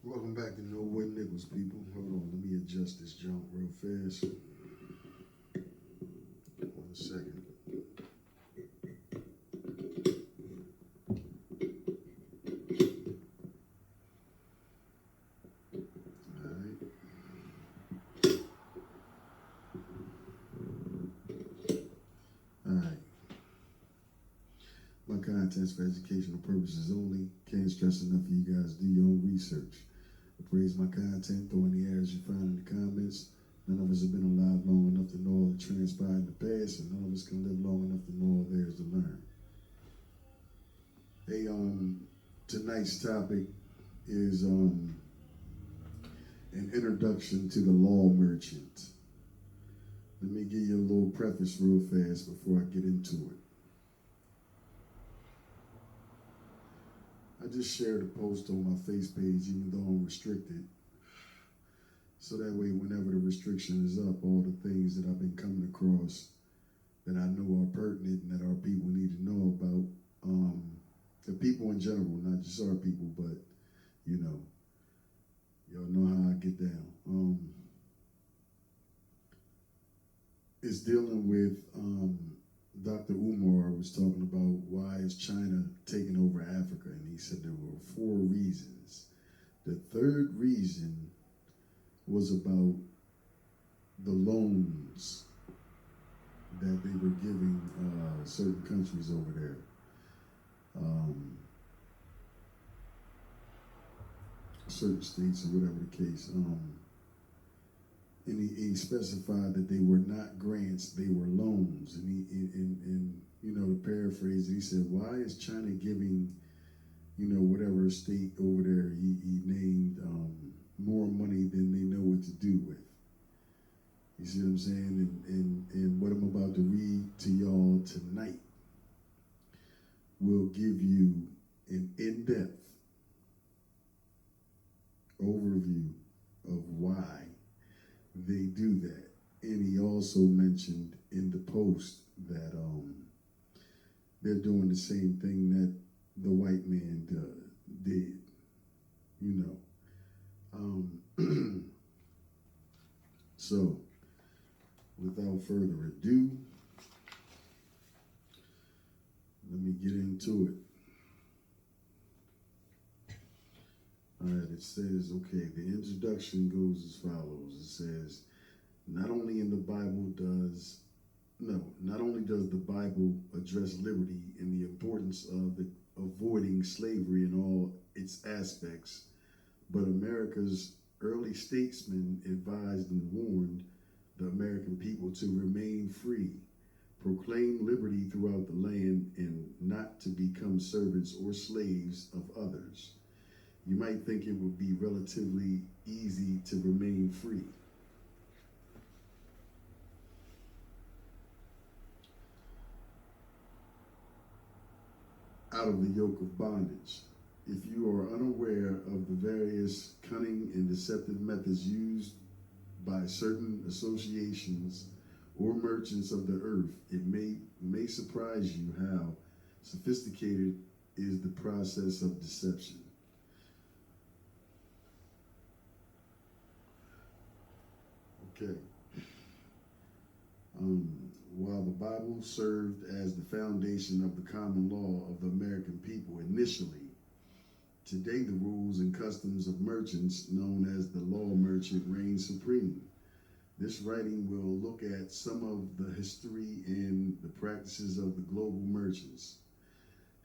Welcome back to No Way Nichols, people. Hold on, let me adjust this jump real fast. 1 second. All right. All right. My content's for educational purposes only. Can't stress enough for you guys to do your own research. Appraise my content, throw any errors you find in the comments. None of us have been alive long enough to know all that transpired in the past, and none of us can live long enough to know all there is to learn. Hey, tonight's topic is an introduction to the law merchant. Let me give you a little preface real fast before I get into it. I just shared a post on my face page, even though I'm restricted. So that way, whenever the restriction is up, all the things that I've been coming across that I know are pertinent and that our people need to know about, the people in general, not just our people, but, you know, y'all know how I get down. It's dealing with Dr. Umar was talking about why is China taking over Africa, and he said there were 4 reasons. The third reason was about the loans that they were giving certain countries over there. Certain states or whatever the case. And he specified that they were not grants, they were loans. And you know, to paraphrase it, he said, why is China giving, you know, whatever state over there he named more money than they know what to do with? You see what I'm saying? And what I'm about to read to y'all tonight will give you an in-depth overview of why they do that. And he also mentioned in the post that they're doing the same thing that the white man did, you know. So, without further ado, let me get into it. All right, it says, okay, the introduction goes as follows. It says, not only does the Bible address liberty and the importance of avoiding slavery in all its aspects, but America's early statesmen advised and warned the American people to remain free, proclaim liberty throughout the land, and not to become servants or slaves of others. You might think it would be relatively easy to remain free. Out of the yoke of bondage. If you are unaware of the various cunning and deceptive methods used by certain associations or merchants of the earth, it may surprise you how sophisticated is the process of deception. Okay. While the Bible served as the foundation of the common law of the American people initially, today the rules and customs of merchants, known as the law merchant, reign supreme. This writing will look at some of the history and the practices of the global merchants.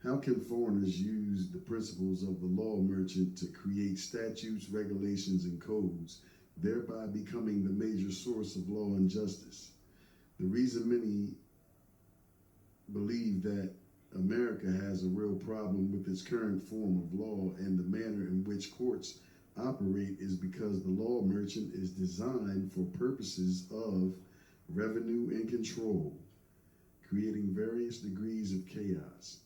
How can foreigners use the principles of the law merchant to create statutes, regulations, and codes, thereby becoming the major source of law and justice? The reason many believe that America has a real problem with its current form of law and the manner in which courts operate is because the law merchant is designed for purposes of revenue and control, creating various degrees of chaos.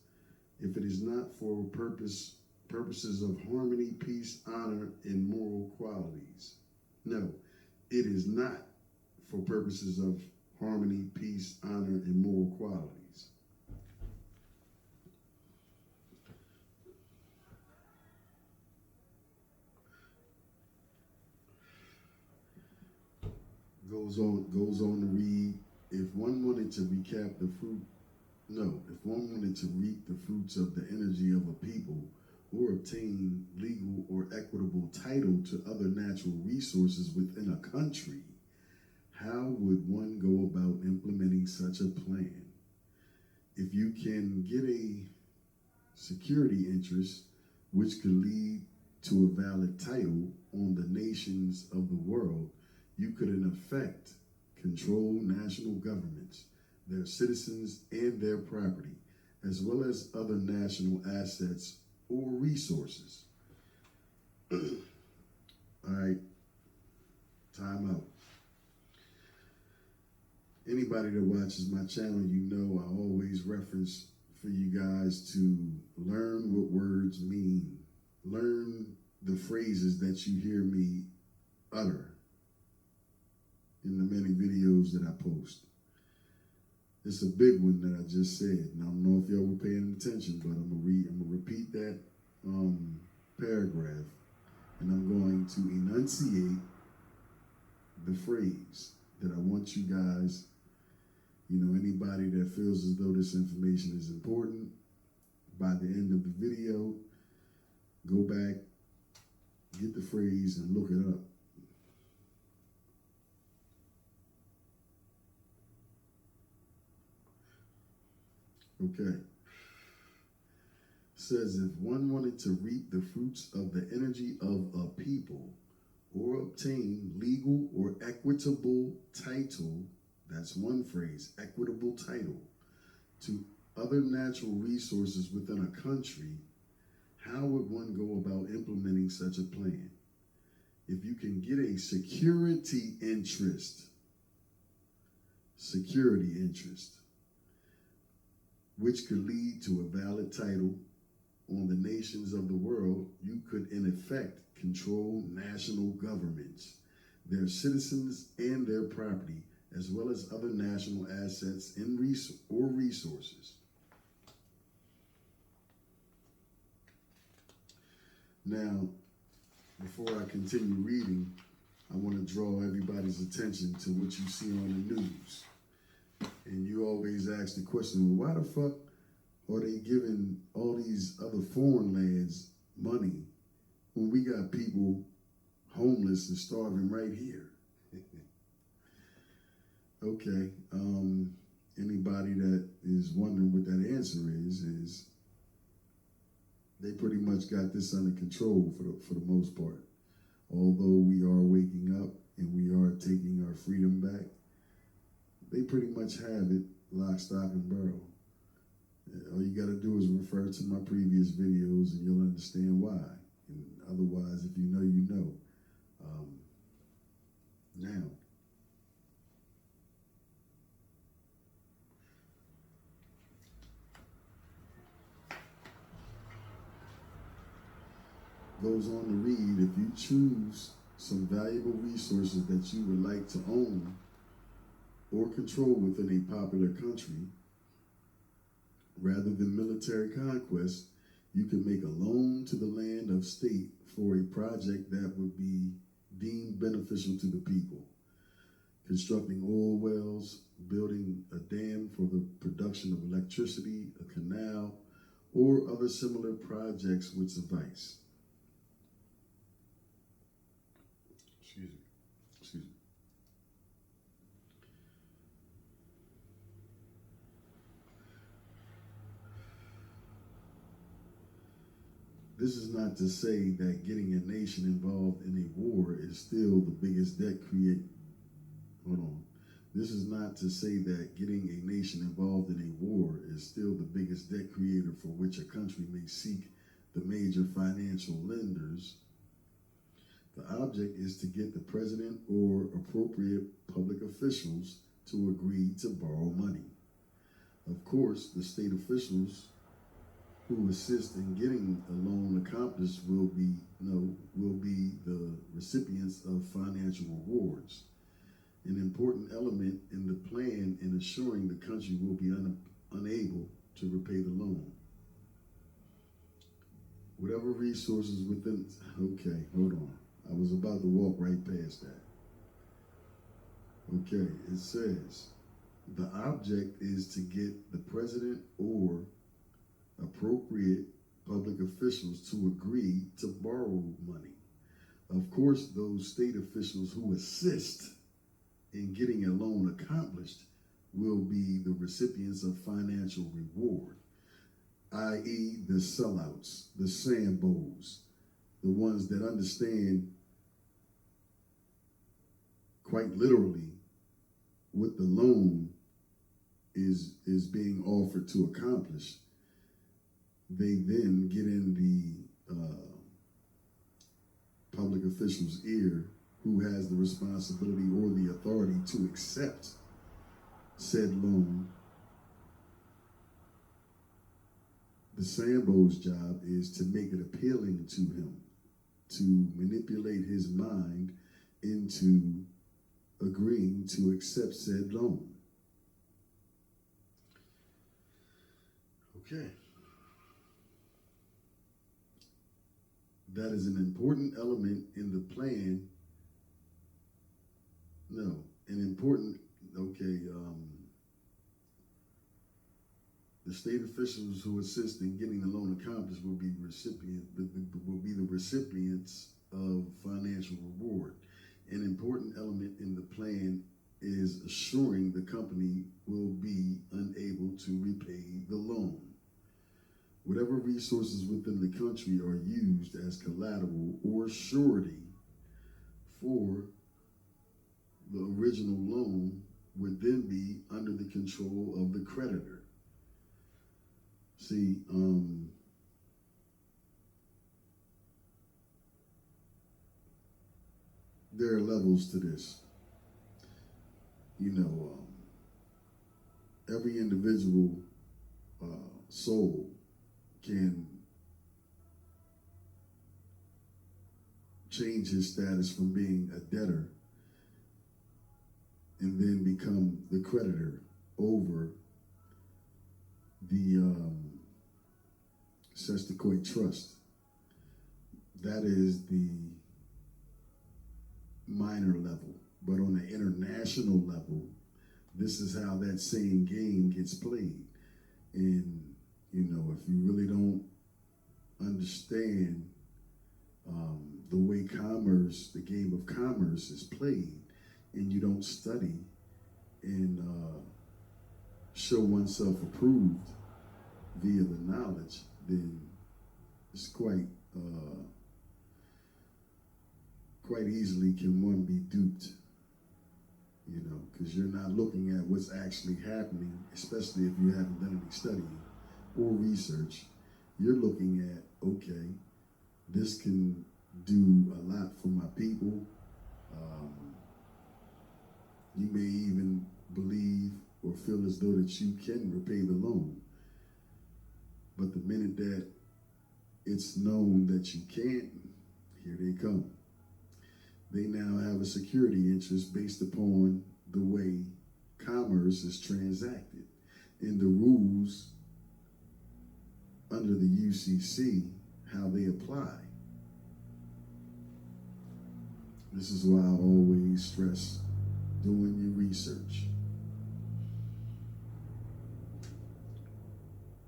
If it is not for purposes of harmony, peace, honor, and moral qualities. No, it is not for purposes of harmony, peace, honor, and moral qualities. Goes on to read, if one wanted to recap the fruit, no, if one wanted to reap the fruits of the energy of a people or obtain legal or equitable title to other natural resources within a country, how would one go about implementing such a plan? If you can get a security interest, which could lead to a valid title on the nations of the world, you could in effect control national governments, their citizens, and their property, as well as other national assets or resources. All right, time out. Anybody that watches my channel, you know I always reference for you guys to learn what words mean. Learn the phrases that you hear me utter in the many videos that I post. It's a big one that I just said, and I don't know if y'all were paying attention, but I'm gonna repeat that paragraph, and I'm going to enunciate the phrase that I want you guys, anybody that feels as though this information is important, by the end of the video, go back, get the phrase, and look it up. Okay. It says, if one wanted to reap the fruits of the energy of a people or obtain legal or equitable title, that's one phrase, equitable title, to other natural resources within a country, how would one go about implementing such a plan? If you can get a security interest, which could lead to a valid title on the nations of the world, you could in effect control national governments, their citizens, and their property, as well as other national assets and resources. Now, before I continue reading, I want to draw everybody's attention to what you see on the news. And you always ask the question, well, why the fuck are they giving all these other foreign lands money when we got people homeless and starving right here? Okay, anybody that is wondering what that answer is they pretty much got this under control for the most part. Although we are waking up and we are taking our freedom back, they pretty much have it lock, stock, and barrel. All you got to do is refer to my previous videos and you'll understand why. And otherwise, if you know, you know. Now, goes on to read, if you choose some valuable resources that you would like to own or control within a popular country, rather than military conquest, you can make a loan to the land of state for a project that would be deemed beneficial to the people. Constructing oil wells, building a dam for the production of electricity, a canal, or other similar projects would suffice. Excuse me. This is not to say that getting a nation involved in a war is still the biggest debt create. Hold on. This is not to say that getting a nation involved in a war is still the biggest debt creator for which a country may seek the major financial lenders. The object is to get the president or appropriate public officials to agree to borrow money. Of course, the state officials who assist in getting a loan accomplished will be the recipients of financial rewards. An important element in the plan in assuring the country will be unable to repay the loan. Whatever resources within, okay, hold on. I was about to walk right past that. Okay, it says the object is to get the president or appropriate public officials to agree to borrow money. Of course, those state officials who assist in getting a loan accomplished will be the recipients of financial reward, i.e., the sellouts, the Sambos, the ones that understand quite literally what the loan is being offered to accomplish. They then get in the public official's ear who has the responsibility or the authority to accept said loan. The Sambo's job is to make it appealing to him, to manipulate his mind into agreeing to accept said loan. Okay. That is an important element in the plan. No, an important, the state officials who assist in getting the loan accomplished will be the recipients of financial reward. An important element in the plan is assuring the company will be unable to repay the loan. Whatever resources within the country are used as collateral or surety for the original loan would then be under the control of the creditor. See, there are levels to this. Every individual soul can change his status from being a debtor and then become the creditor over the Sestacoit Trust. That is the minor level. But on the international level, this is how that same game gets played. And, if you really don't understand the way the game of commerce is played, and you don't study and show oneself approved via the knowledge, then it's quite easily can one be duped, because you're not looking at what's actually happening, especially if you haven't done any studying or research. You're looking at, okay, this can do a lot for my people. You may even believe or feel as though that you can repay the loan. But the minute that it's known that you can't, here they come. They now have a security interest based upon the way commerce is transacted and the rules under the UCC, how they apply. This is why I always stress doing your research.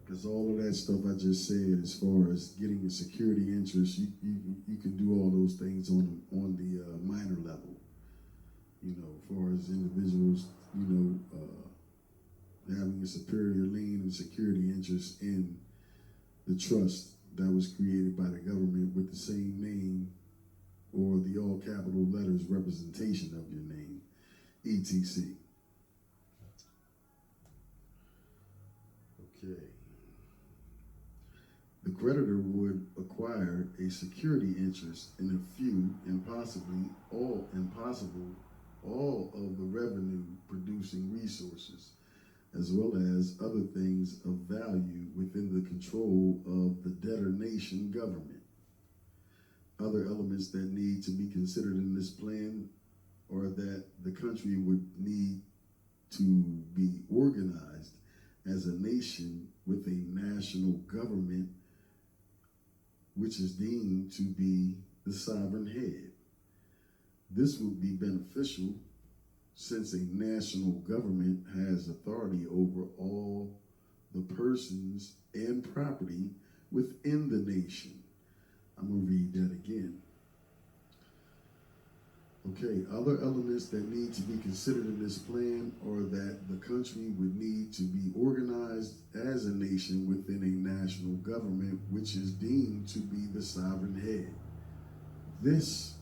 Because all of that stuff I just said, as far as getting a security interest, you can do all those things on the minor level. As far as individuals, having a superior lien and security interest in the trust that was created by the government with the same name or the all capital letters representation of your name, etc. Okay. The creditor would acquire a security interest in a few and possibly all of the revenue producing resources, as well as other things of value within the control of the debtor nation government. Other elements that need to be considered in this plan are that the country would need to be organized as a nation with a national government which is deemed to be the sovereign head. This would be beneficial since a national government has authority over all the persons and property within the nation. I'm going to read that again. Okay, other elements that need to be considered in this plan are that the country would need to be organized as a nation within a national government, which is deemed to be the sovereign head. This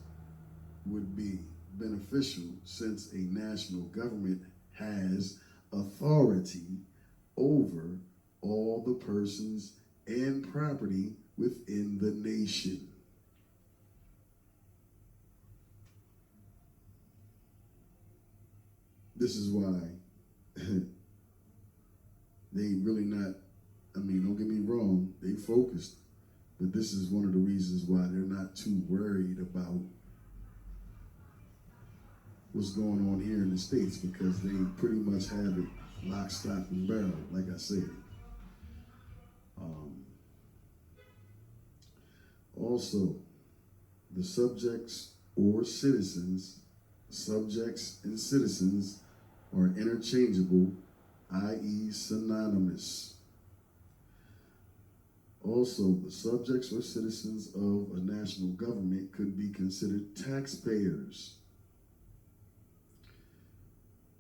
would be beneficial since a national government has authority over all the persons and property within the nation. This is why they really not, don't get me wrong, they focused, but this is one of the reasons why they're not too worried about what's going on here in the States, because they pretty much have it lock, stock, and barrel, like I said. Also, the subjects or citizens, subjects and citizens are interchangeable, i.e. synonymous. Also, the subjects or citizens of a national government could be considered taxpayers,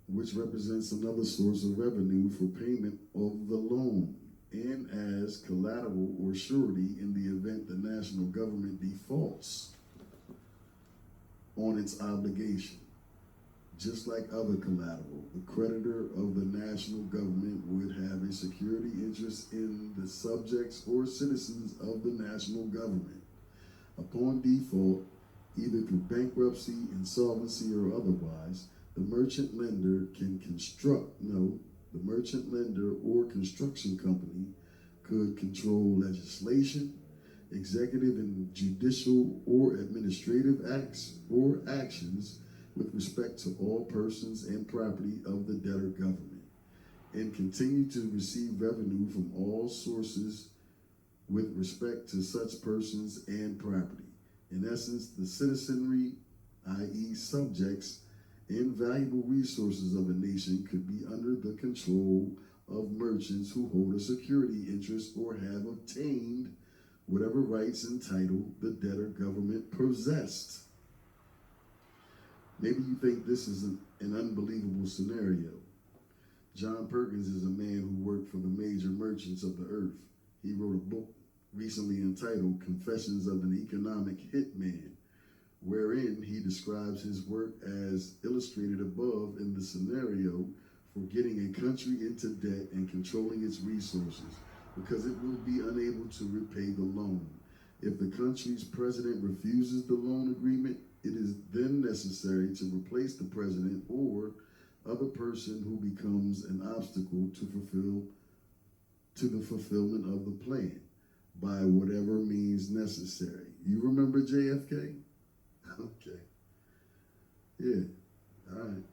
which represents another source of revenue for payment of the loan, and as collateral or surety in the event the national government defaults on its obligation. Just like other collateral, the creditor of the national government would have a security interest in the subjects or citizens of the national government. Upon default, either through bankruptcy, insolvency, or otherwise, the merchant lender or construction company could control legislation, executive and judicial or administrative acts or actions with respect to all persons and property of the debtor government, and continue to receive revenue from all sources with respect to such persons and property. In essence, the citizenry, i.e. subjects, and valuable resources of a nation could be under the control of merchants who hold a security interest or have obtained whatever rights and title the debtor government possessed. Maybe you think this is an unbelievable scenario. John Perkins is a man who worked for the major merchants of the earth. He wrote a book recently entitled Confessions of an Economic Hitman, wherein he describes his work as illustrated above in the scenario for getting a country into debt and controlling its resources, because it will be unable to repay the loan. If the country's president refuses the loan agreement, it is then necessary to replace the president or other person who becomes an obstacle to the fulfillment of the plan by whatever means necessary. You remember JFK? Okay. Yeah. All right.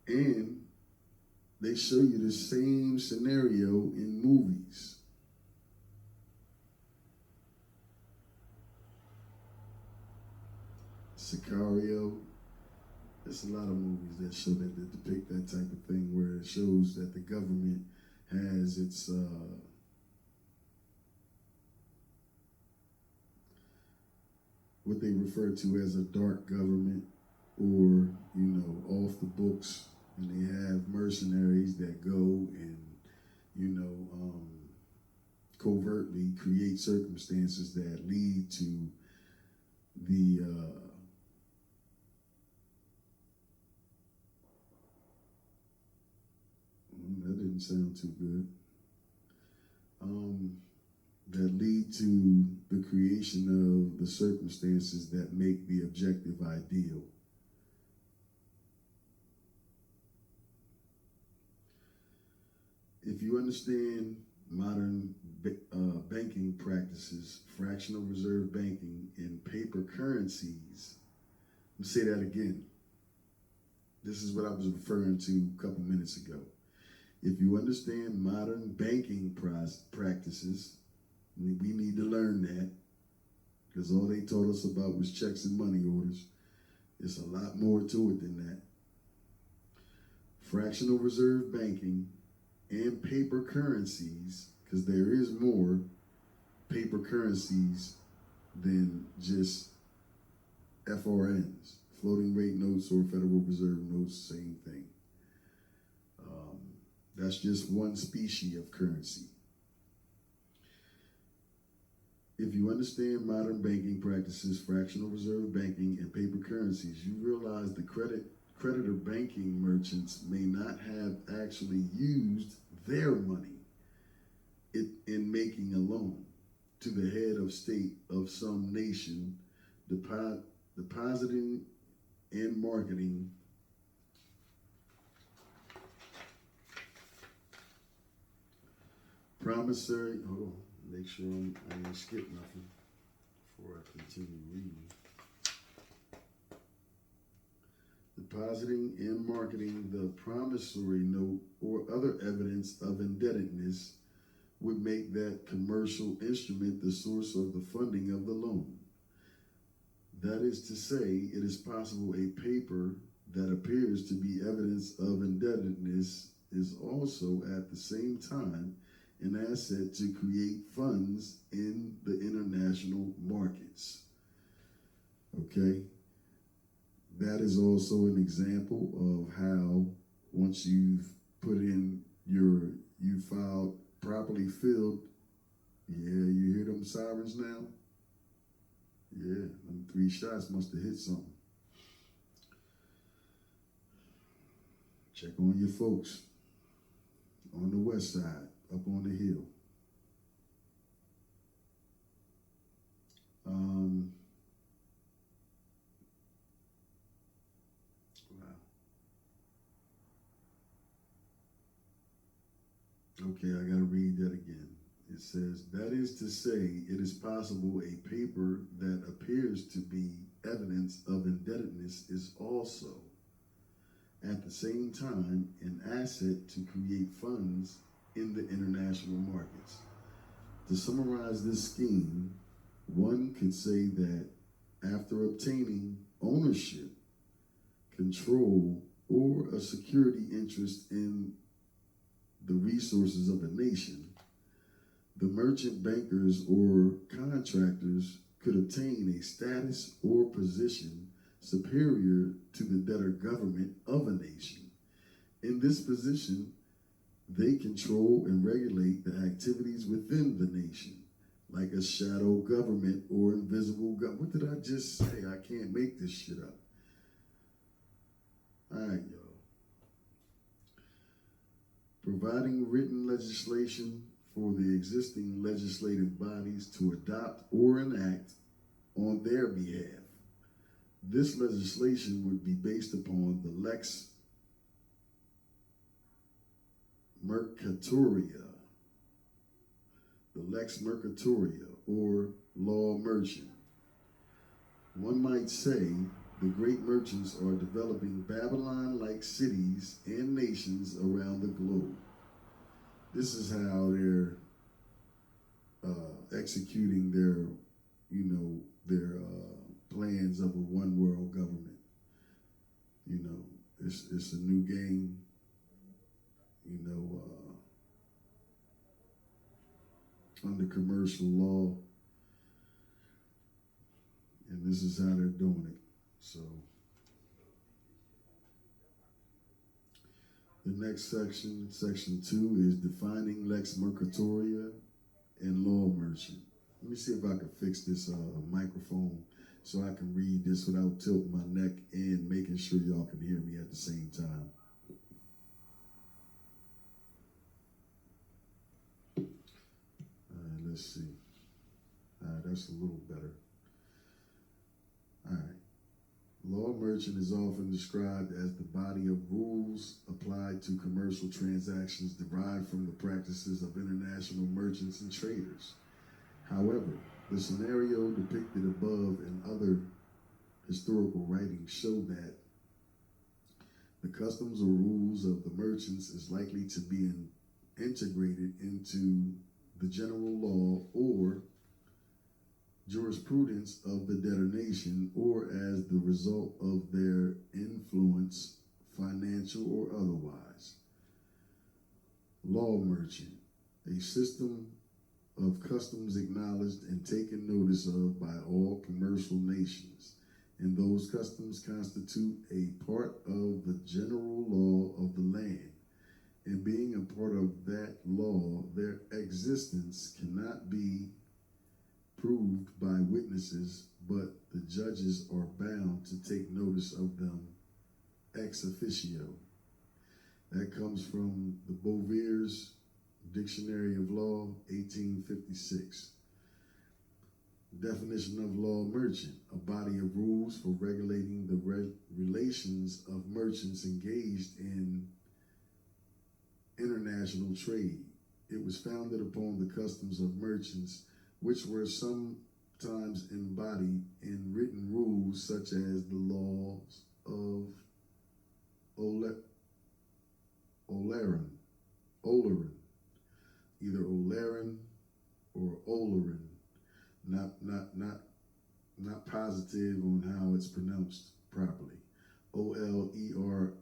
And they show you the same scenario in movies. Sicario. There's a lot of movies that show that depict that type of thing, where it shows that the government has its what they refer to as a dark government, or off the books, and they have mercenaries that go and covertly create circumstances that lead to the that didn't sound too good. That lead to the creation of the circumstances that make the objective ideal. If you understand modern banking practices, fractional reserve banking, and paper currencies, let me say that again. This is what I was referring to a couple minutes ago. If you understand modern banking practices, we need to learn that, because all they taught us about was checks and money orders. It's a lot more to it than that. Fractional reserve banking and paper currencies, because there is more paper currencies than just FRNs, floating rate notes or Federal Reserve notes, same thing. That's just one species of currency. If you understand modern banking practices, fractional reserve banking, and paper currencies, you realize the creditor banking merchants may not have actually used their money in making a loan to the head of state of some nation, depositing and marketing promissory. Hold on, make sure I didn't skip nothing before I continue reading. Depositing and marketing the promissory note or other evidence of indebtedness would make that commercial instrument the source of the funding of the loan. That is to say, it is possible a paper that appears to be evidence of indebtedness is also at the same time an asset to create funds in the international markets. Okay? That is also an example of how once you've put in you filed properly filled, yeah, you hear them sirens now? Yeah, them 3 shots must have hit something. Check on your folks on the west side, up on the hill. Okay, I gotta read that again. It says, that is to say, it is possible a paper that appears to be evidence of indebtedness is also, at the same time, an asset to create funds in the international markets. To summarize this scheme, one could say that after obtaining ownership, control, or a security interest in the resources of a nation, the merchant bankers or contractors could obtain a status or position superior to the debtor government of a nation. In this position, they control and regulate the activities within the nation, like a shadow government or invisible government. What did I just say? I can't make this shit up. All right, y'all. Providing written legislation for the existing legislative bodies to adopt or enact on their behalf. This legislation would be based upon the Lex Mercatoria, or law merchant. One might say the great merchants are developing Babylon-like cities and nations around the globe. This is how they're executing their plans of a one world government. You know, it's a new game. You know, under commercial law, and this is how they're doing it. So the next section, section 2, is defining Lex Mercatoria and law merchant. Let me see if I can fix this microphone so I can read this without tilting my neck and making sure y'all can hear me at the same time. All right, let's see. All right, that's a little better. All right. Law merchant is often described as the body of rules applied to commercial transactions derived from the practices of international merchants and traders. However, the scenario depicted above and other historical writings show that the customs or rules of the merchants is likely to be integrated into the general law or jurisprudence of the debtor nation, or as the result of their influence, financial or otherwise. Law merchant, a system of customs acknowledged and taken notice of by all commercial nations, and those customs constitute a part of the general law of the land, and being a part of that law, their existence cannot be proved by witnesses, but the judges are bound to take notice of them ex officio. That comes from the Bouver's Dictionary of Law, 1856. Definition of law merchant, a body of rules for regulating the relations of merchants engaged in international trade. It was founded upon the customs of merchants, which were sometimes embodied in written rules such as the laws of Oleron, either Oleron or Oleron, not positive on how it's pronounced properly. Oleron.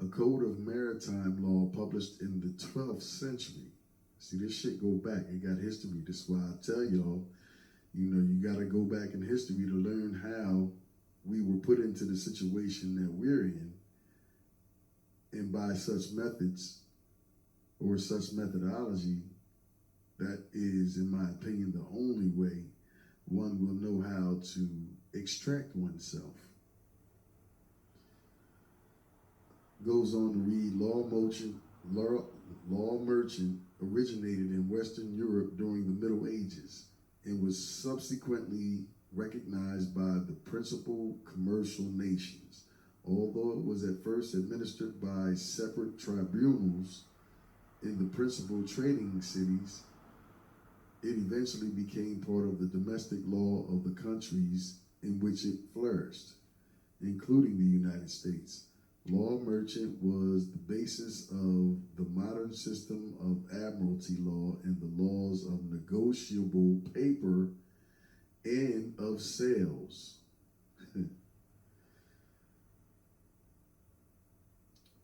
A code of maritime law published in the 12th century. See, this shit go back. It got history. That's why I tell y'all, you got to go back in history to learn how we were put into the situation that we're in, and by such methods or such methodology, that is, in my opinion, the only way one will know how to extract oneself. Goes on to read, law merchant originated in Western Europe during the Middle Ages and was subsequently recognized by the principal commercial nations. Although it was at first administered by separate tribunals in the principal trading cities, it eventually became part of the domestic law of the countries in which it flourished, including the United States. Law merchant was the basis of the modern system of admiralty law and the laws of negotiable paper and of sales. I'm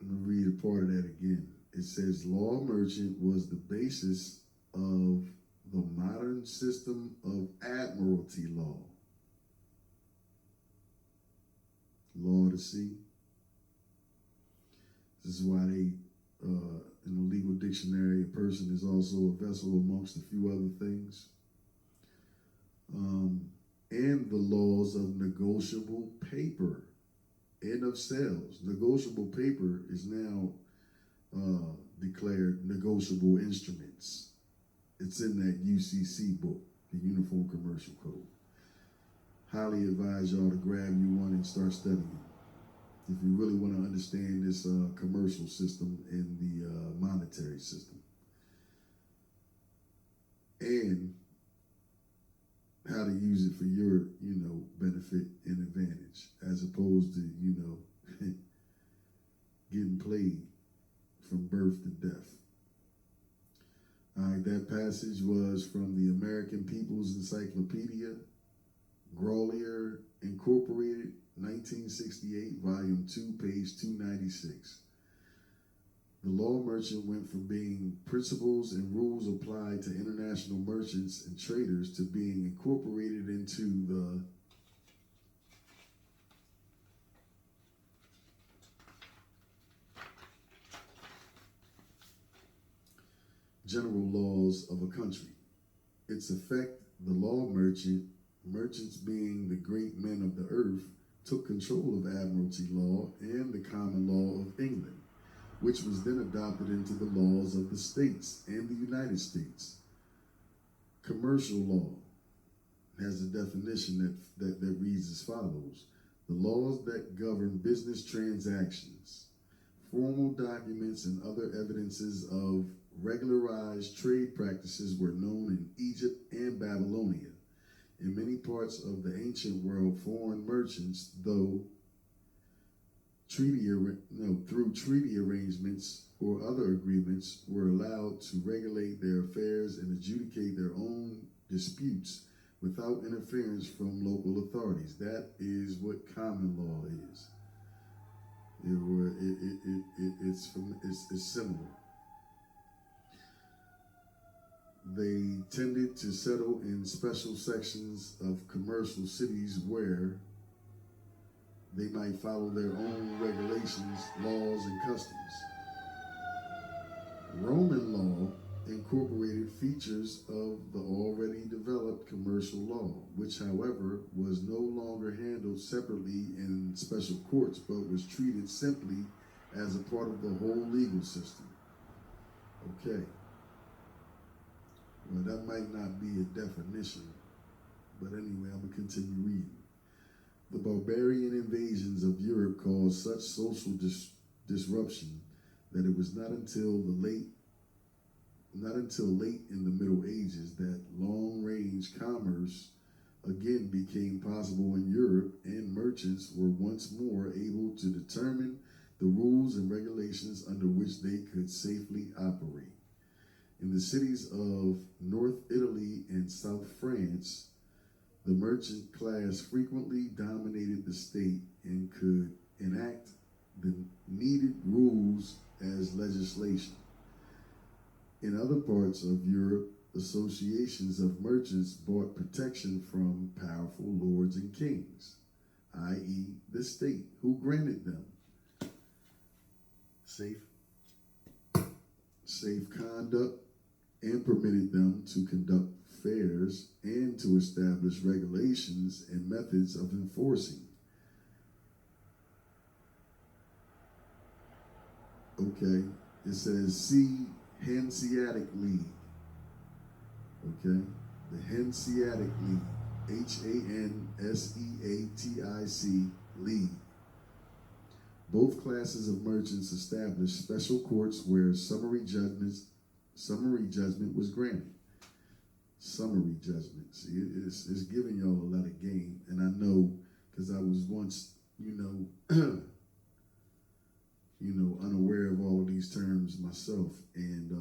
going to read a part of that again. It says, law merchant was the basis of the modern system of admiralty law. Law to sea. This is why they, in the legal dictionary, a person is also a vessel amongst a few other things. And the laws of negotiable paper and of sales. Negotiable paper is now declared negotiable instruments. It's in that UCC book, the Uniform Commercial Code. Highly advise y'all to grab you one and start studying if you really want to understand this commercial system and the monetary system, and how to use it for your, benefit and advantage, as opposed to, getting played from birth to death. All right, that passage was from the American People's Encyclopedia, Grolier Incorporated, 1968, volume 2, page 296. The law merchant went from being principles and rules applied to international merchants and traders to being incorporated into the general laws of a country. Its effect, the law merchants being the great men of the earth, took control of admiralty law and the common law of England, which was then adopted into the laws of the states and the United States. Commercial law has a definition that reads as follows: the laws that govern business transactions, formal documents, and other evidences of regularized trade practices were known in Egypt and Babylonia. In many parts of the ancient world, foreign merchants, through treaty arrangements, or other agreements were allowed to regulate their affairs and adjudicate their own disputes without interference from local authorities. That is what common law is. It's similar. They tended to settle in special sections of commercial cities where they might follow their own regulations, laws, and customs. Roman law incorporated features of the already developed commercial law, which, however, was no longer handled separately in special courts, but was treated simply as a part of the whole legal system. Okay. Well, that might not be a definition, but anyway, I'm going to continue reading. The barbarian invasions of Europe caused such social disruption that it was not until late in the Middle Ages that long-range commerce again became possible in Europe, and merchants were once more able to determine the rules and regulations under which they could safely operate. In the cities of North Italy and South France, the merchant class frequently dominated the state and could enact the needed rules as legislation. In other parts of Europe, associations of merchants bought protection from powerful lords and kings, i.e., the state, who granted them safe conduct and permitted them to conduct fairs and to establish regulations and methods of enforcing. Okay, it says see Hanseatic League. Okay, the Hanseatic League, Hanseatic League. Both classes of merchants established special courts where summary judgment was granted. Summary judgment. See, it's giving y'all a lot of game, and I know because I was once, unaware of all of these terms myself, and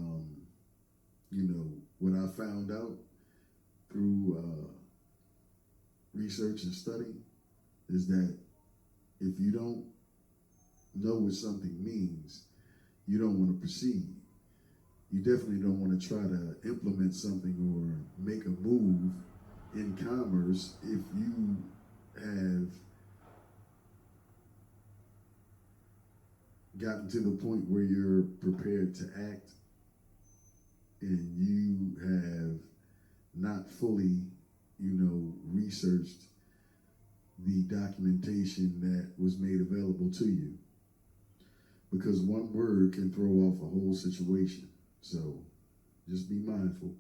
what I found out through research and study is that if you don't know what something means, you don't want to proceed. You definitely don't want to try to implement something or make a move in commerce if you have gotten to the point where you're prepared to act and you have not fully, researched the documentation that was made available to you. Because one word can throw off a whole situation. So just be mindful.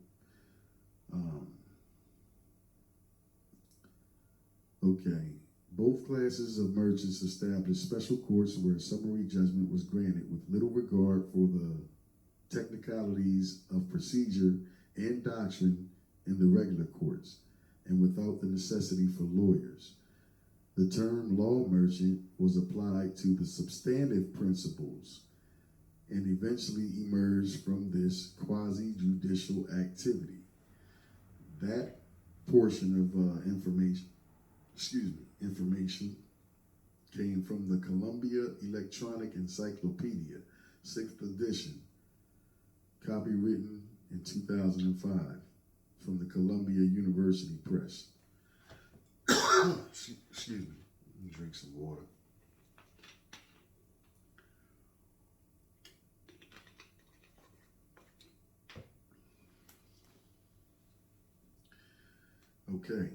Okay. Both classes of merchants established special courts where summary judgment was granted with little regard for the technicalities of procedure and doctrine in the regular courts, and without the necessity for lawyers. The term law merchant was applied to the substantive principles and eventually emerged from this quasi-judicial activity. That portion of information came from the Columbia Electronic Encyclopedia, 6th edition, copywritten in 2005 from the Columbia University Press. Excuse me, let me drink some water. Okay,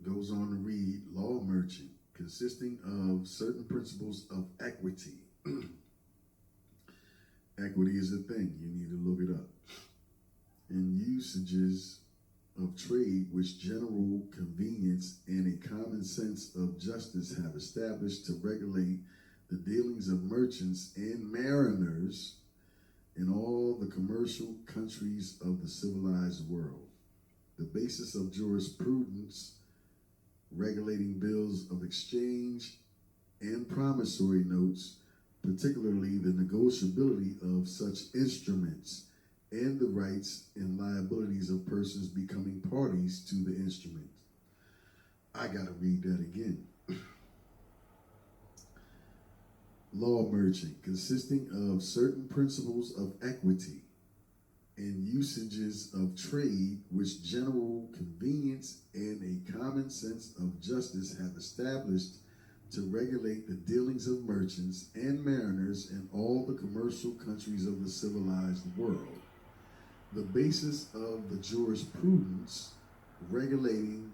goes on to read, law merchant, consisting of certain principles of equity. Equity is a thing, you need to look it up. And usages of trade which general convenience and a common sense of justice have established to regulate the dealings of merchants and mariners in all the commercial countries of the civilized world. The basis of jurisprudence regulating bills of exchange and promissory notes particularly the negotiability of such instruments and the rights and liabilities of persons becoming parties to the instrument. I gotta read that again. Law merchant, consisting of certain principles of equity and usages of trade which general convenience and a common sense of justice have established to regulate the dealings of merchants and mariners in all the commercial countries of the civilized world. The basis of the jurisprudence regulating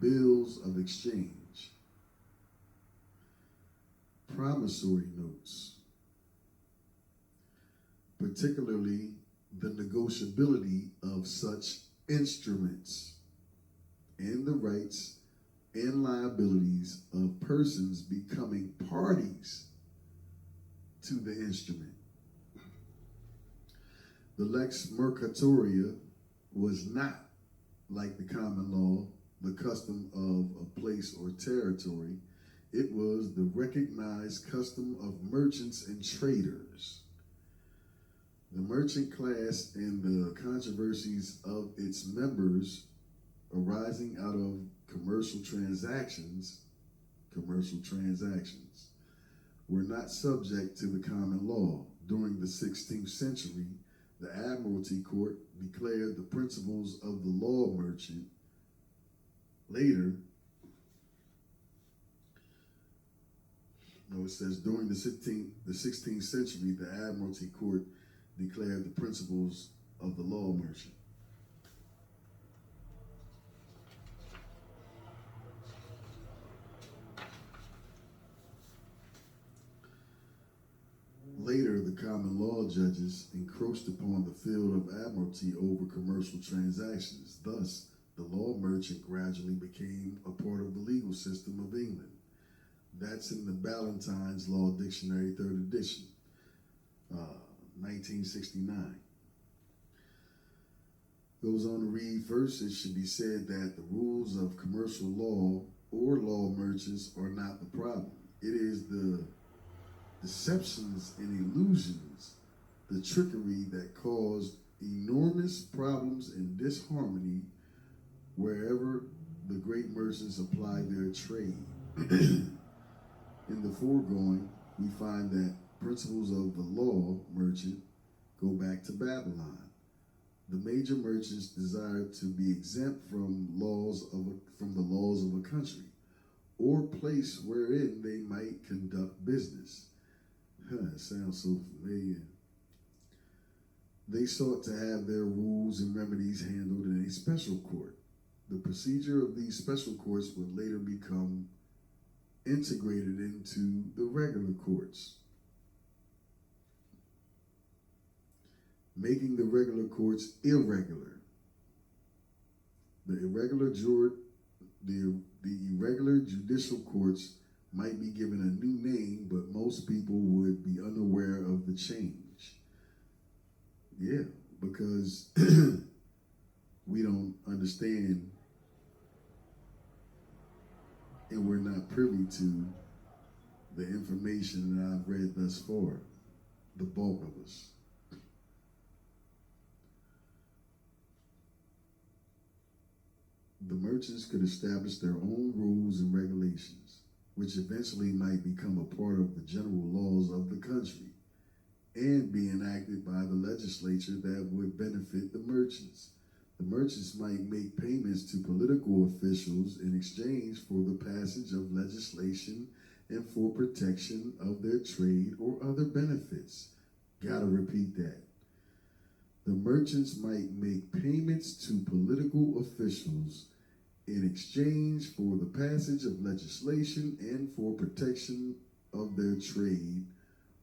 bills of exchange. Promissory notes, particularly the negotiability of such instruments and the rights and liabilities of persons becoming parties to the instrument. The lex mercatoria was not, like the common law, the custom of a place or territory. It was the recognized custom of merchants and traders. The merchant class and the controversies of its members arising out of commercial transactions were not subject to the common law. During the 16th century, the Admiralty Court declared the principles of the law merchant. Later, it says during the 16th century, the Admiralty Court declared the principles of the law merchant. Later, the common law judges encroached upon the field of admiralty over commercial transactions. Thus, the law merchant gradually became a part of the legal system of England. That's in the Ballantyne's Law Dictionary, 3rd edition, 1969. Goes on to read, first, it should be said that the rules of commercial law or law merchants are not the problem. It is the deceptions and illusions, the trickery that cause enormous problems and disharmony wherever the great merchants apply their trade. In the foregoing, we find that principles of the law merchant go back to Babylon. The major merchants desired to be exempt from the laws of a country or place wherein they might conduct business. It sounds so familiar. They sought to have their rules and remedies handled in a special court. The procedure of these special courts would later become integrated into the regular courts, making the regular courts irregular. The irregular judicial courts might be given a new name, but most people would be unaware of the change. Yeah, because we don't understand and we're not privy to the information that I've read thus far, the bulk of us. The merchants could establish their own rules and regulations, which eventually might become a part of the general laws of the country and be enacted by the legislature that would benefit the merchants. The merchants might make payments to political officials in exchange for the passage of legislation and for protection of their trade or other benefits. Gotta repeat that. The merchants might make payments to political officials in exchange for the passage of legislation and for protection of their trade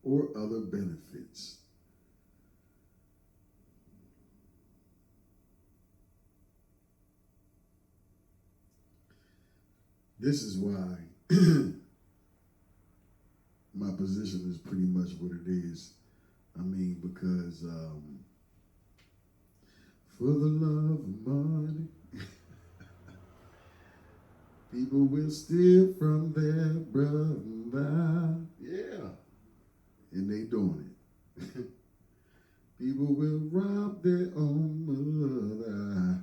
or other benefits. This is why my position is pretty much what it is. I mean, because for the love of money, people will steal from their brother. Yeah. and they doing it. People will rob their own mother.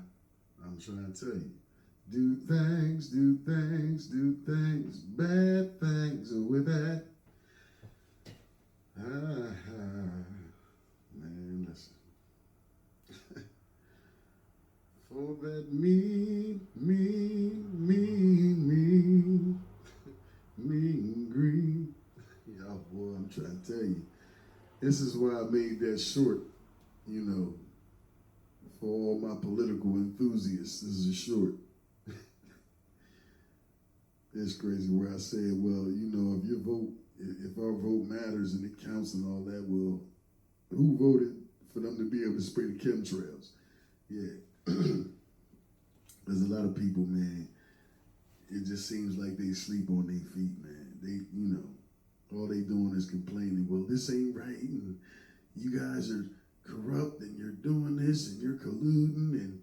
I'm trying to tell you. Do things, bad things with that. Man, listen. For that mean green. Y'all, boy, I'm trying to tell you. This is why I made that short, you know, for all my political enthusiasts. This is a short. It's crazy where I said, well, you know, if our vote matters and it counts and all that, well, who voted for them to be able to spray the chemtrails? Yeah. There's a lot of people, man, it just seems like they sleep on their feet, man. They, you know, all they doing is complaining, well, this ain't right, and you guys are corrupt, and you're doing this, and you're colluding, and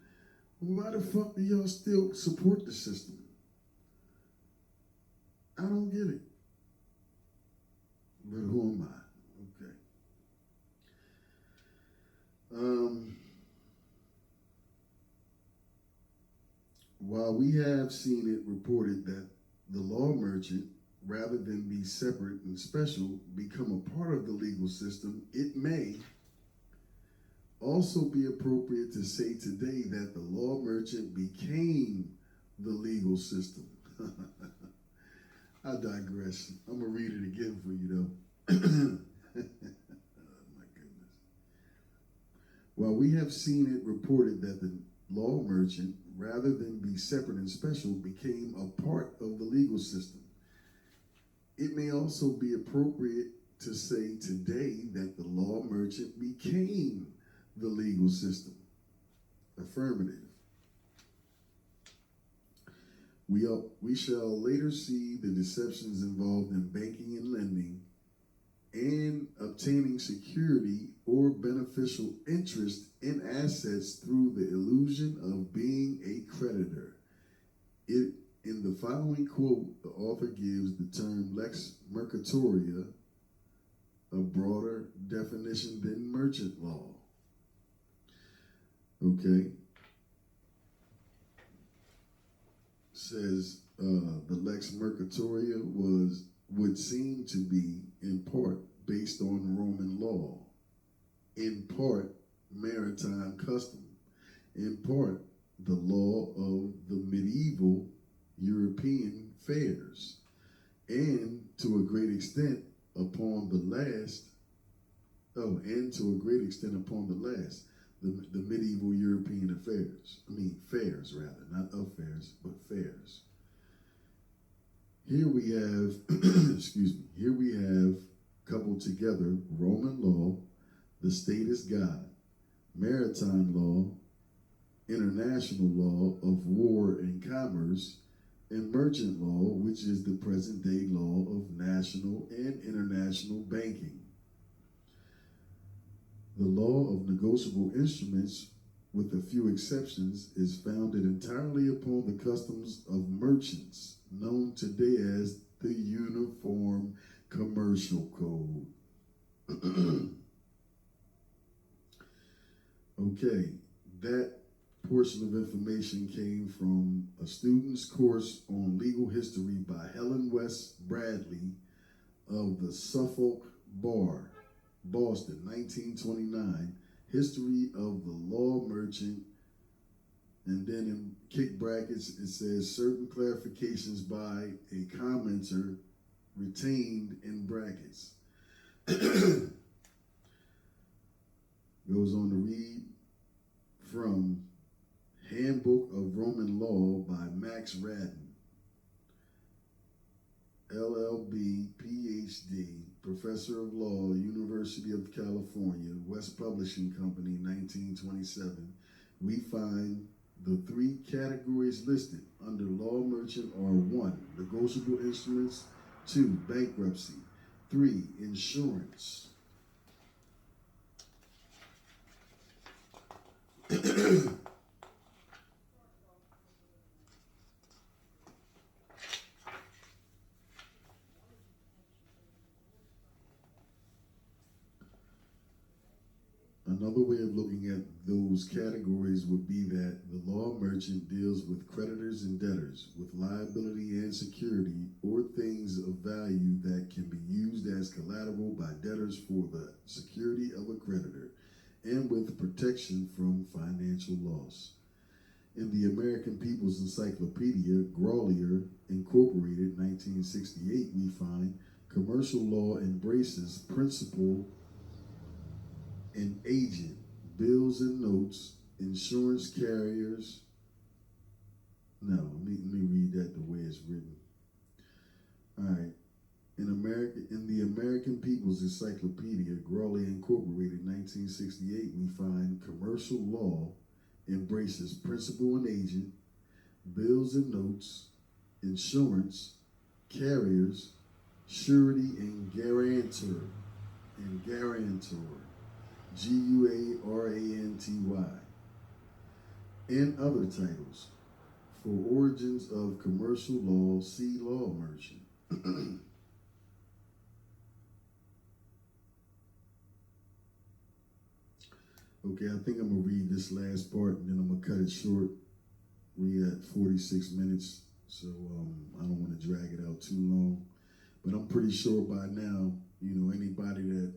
why the fuck do y'all still support the system? I don't get it. But who am I? Okay. While we have seen it reported that the law merchant, rather than be separate and special, become a part of the legal system, it may also be appropriate to say today that the law merchant became the legal system. I digress. I'm going to read it again for you, though. Oh, my goodness. While we have seen it reported that the law merchant, rather than be separate and special, became a part of the legal system, it may also be appropriate to say today that the law merchant became the legal system. Affirmative. We shall later see the deceptions involved in banking and lending and obtaining security or beneficial interest in assets through the illusion of being a creditor. In the following quote, the author gives the term lex mercatoria a broader definition than merchant law. Okay. Says the lex mercatoria would seem to be in part based on Roman law, in part maritime custom, in part the law of the medieval European fairs, and to a great extent upon the last, the medieval European fairs rather, not affairs, but fairs. Here we have, here we have coupled together Roman law, the state is God, maritime law, international law of war and commerce, and merchant law, which is the present day law of national and international banking. The law of negotiable instruments, with a few exceptions, is founded entirely upon the customs of merchants, known today as the Uniform Commercial Code. Okay, that portion of information came from a student's course on legal history by Helen West Bradley of the Suffolk Bar, Boston, 1929, History of the Law Merchant, and then in kick brackets it says certain clarifications by a commenter retained in brackets. Goes on to read from Handbook of Roman Law by Max Radden, LLB, PhD, Professor of Law, University of California, West Publishing Company, 1927. We find the three categories listed under law merchant are 1, negotiable instruments, 2, bankruptcy, 3, insurance. those categories would be that the law merchant deals with creditors and debtors, with liability and security, or things of value that can be used as collateral by debtors for the security of a creditor, and with protection from financial loss. In the American People's Encyclopedia, Grolier Incorporated, 1968, we find commercial law embraces principal and agent, bills and notes, insurance carriers. No, let me read that the way it's written. All right. In the American People's Encyclopedia, Grolier Incorporated, 1968, we find commercial law embraces principal and agent, bills and notes, insurance, carriers, surety, and guarantor, Guaranty, and other titles. For origins of commercial law, see law merchant. Okay, I think I'm gonna read this last part and then I'm gonna cut it short. We at 46 minutes, so I don't want to drag it out too long. But I'm pretty sure by now, anybody that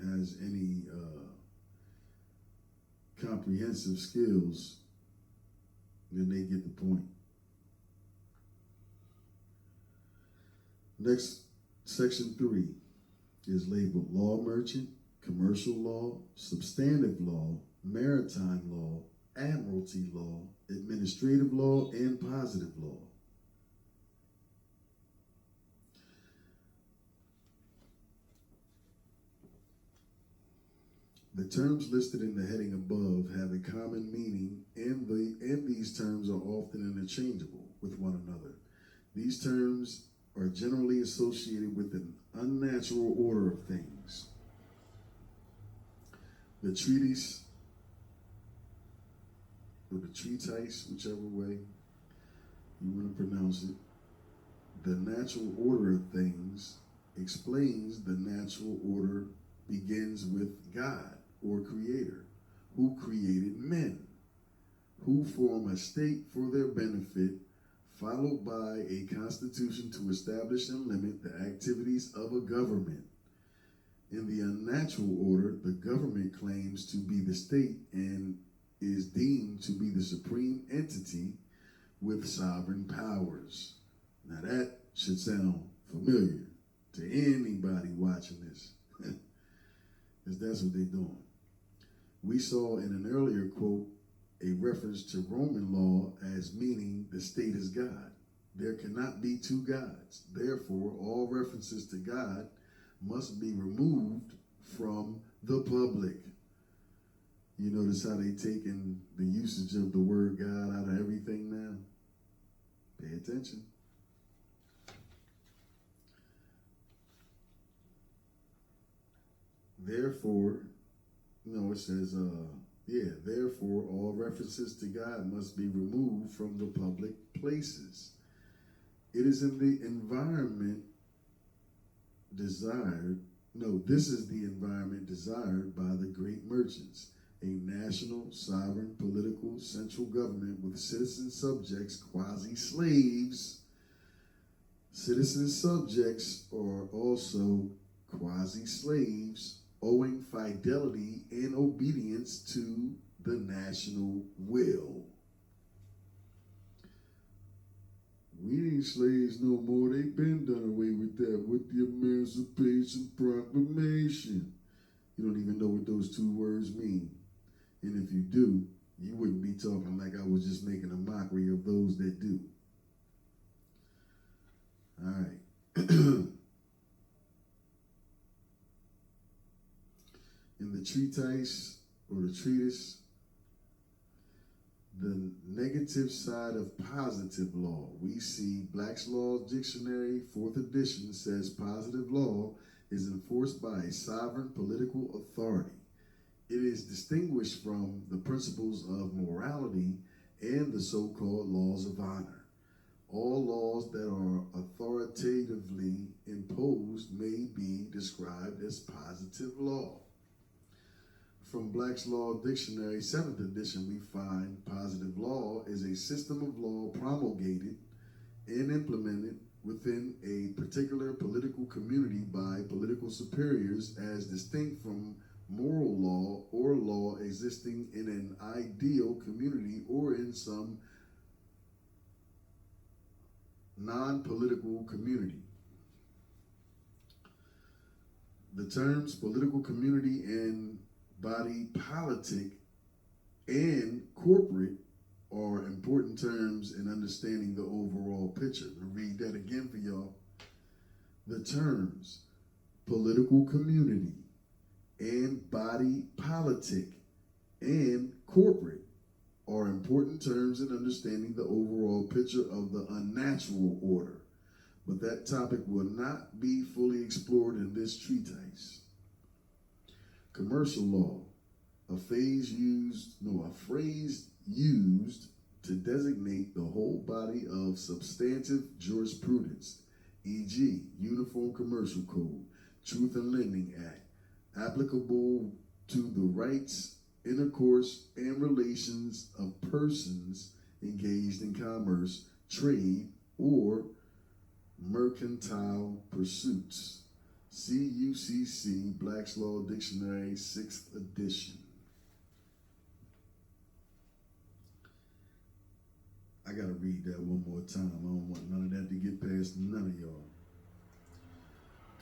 has any comprehensive skills, then they get the point. Next, section 3 is labeled law merchant, commercial law, substantive law, maritime law, admiralty law, administrative law, and positive law. The terms listed in the heading above have a common meaning, and these terms are often interchangeable with one another. These terms are generally associated with an unnatural order of things. The treatise, or the treatise, whichever way you want to pronounce it, the natural order of things explains the natural order begins with God, or creator, who created men, who form a state for their benefit, followed by a constitution to establish and limit the activities of a government. In the unnatural order, the government claims to be the state and is deemed to be the supreme entity with sovereign powers. Now that should sound familiar to anybody watching this, because that's what they're doing. We saw in an earlier quote a reference to Roman law as meaning the state is God. There cannot be two gods. Therefore, all references to God must be removed from the public. You notice how they taken the usage of the word God out of everything now? Pay attention. Therefore, it says, therefore all references to God must be removed from the public places. It is in the environment this is the environment desired by the great merchants, a national, sovereign, political, central government with citizen subjects, quasi-slaves. Citizen subjects are also quasi-slaves, owing fidelity and obedience to the national will. We ain't slaves no more. They been done away with that with the Emancipation Proclamation. You don't even know what those two words mean. And if you do, you wouldn't be talking like I was just making a mockery of those that do. All right. In the treatise, or the treatise, the negative side of positive law, we see Black's Law Dictionary, 4th edition, says positive law is enforced by a sovereign political authority. It is distinguished from the principles of morality and the so-called laws of honor. All laws that are authoritatively imposed may be described as positive law. From Black's Law Dictionary, 7th edition, we find positive law is a system of law promulgated and implemented within a particular political community by political superiors as distinct from moral law or law existing in an ideal community or in some non-political community. The terms political community and body politic and corporate are important terms in understanding the overall picture. I'll read that again for y'all. The terms political community and body politic and corporate are important terms in understanding the overall picture of the unnatural order. But that topic will not be fully explored in this treatise. Commercial law, a phrase used to designate the whole body of substantive jurisprudence, e.g., Uniform Commercial Code, Truth in Lending Act, applicable to the rights, intercourse, and relations of persons engaged in commerce, trade, or mercantile pursuits. CUCC, Black's Law Dictionary, 6th edition. I gotta read that one more time. I don't want none of that to get past none of y'all.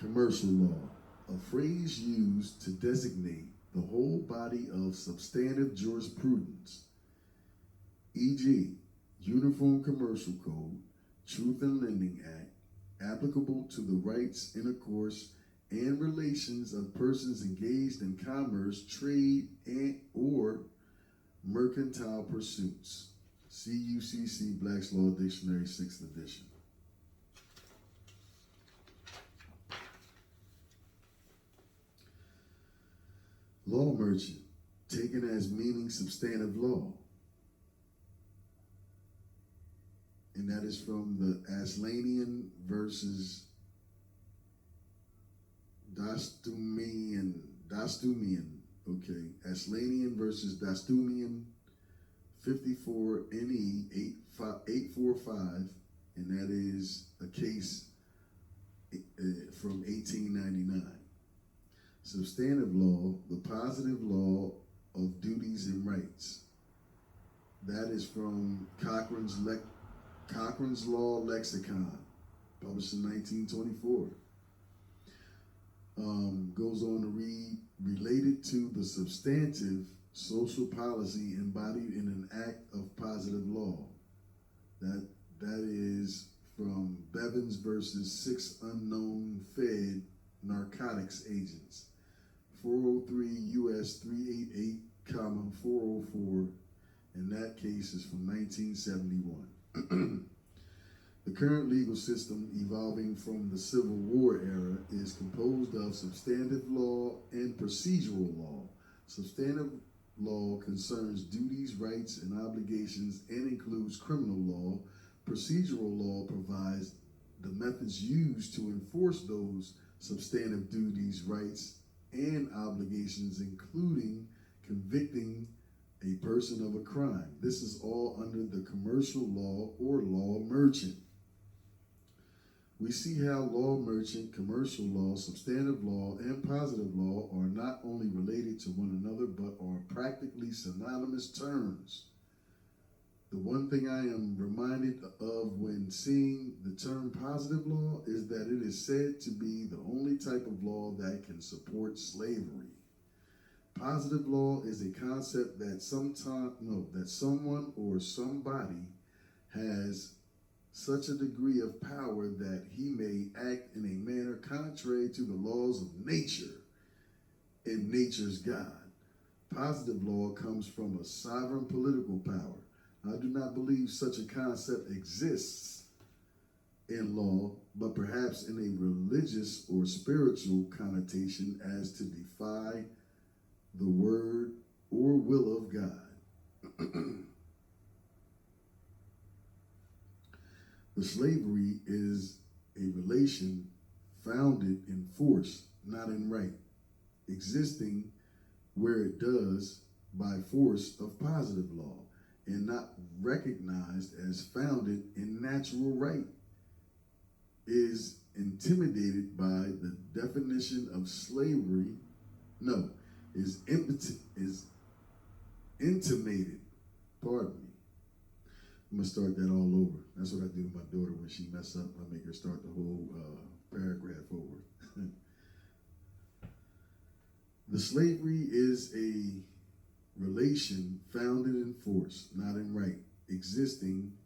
Commercial law, a phrase used to designate the whole body of substantive jurisprudence, e.g., Uniform Commercial Code, Truth in Lending Act, applicable to the rights, intercourse, and relations of persons engaged in commerce, trade, and or mercantile pursuits. CUCC, Black's Law Dictionary, 6th edition. Law merchant, taken as meaning substantive law. And that is from the Aslanian versus Dastumian, okay, Aslanian versus Dastumian, 54 NE 845, and that is a case from 1899. Substantive law, the positive law of duties and rights. That is from Cochran's Law Lexicon, published in 1924. Goes on to read, related to the substantive social policy embodied in an act of positive law. That is from Bevins versus 6 unknown Fed narcotics agents, 403 U.S. 388, 404, and that case is from 1971. The current legal system, evolving from the Civil War era, is composed of substantive law and procedural law. Substantive law concerns duties, rights, and obligations and includes criminal law. Procedural law provides the methods used to enforce those substantive duties, rights, and obligations, including convicting a person of a crime. This is all under the commercial law or law merchant. We see how law merchant, commercial law, substantive law, and positive law are not only related to one another, but are practically synonymous terms. The one thing I am reminded of when seeing the term positive law is that it is said to be the only type of law that can support slavery. Positive law is a concept that someone or somebody has such a degree of power that he may act in a manner contrary to the laws of nature and nature's God. Positive law comes from a sovereign political power. I do not believe such a concept exists in law, but perhaps in a religious or spiritual connotation as to defy the word or will of God. The slavery is a relation founded in force, not in right, existing where it does by force of positive law, and not recognized as founded in natural right, is intimidated by the definition of slavery. No, is intimated. Pardon me. I'm gonna start that all over. That's what I do to my daughter when she mess up. I make her start the whole paragraph over. The slavery is a relation founded in force, not in right, existing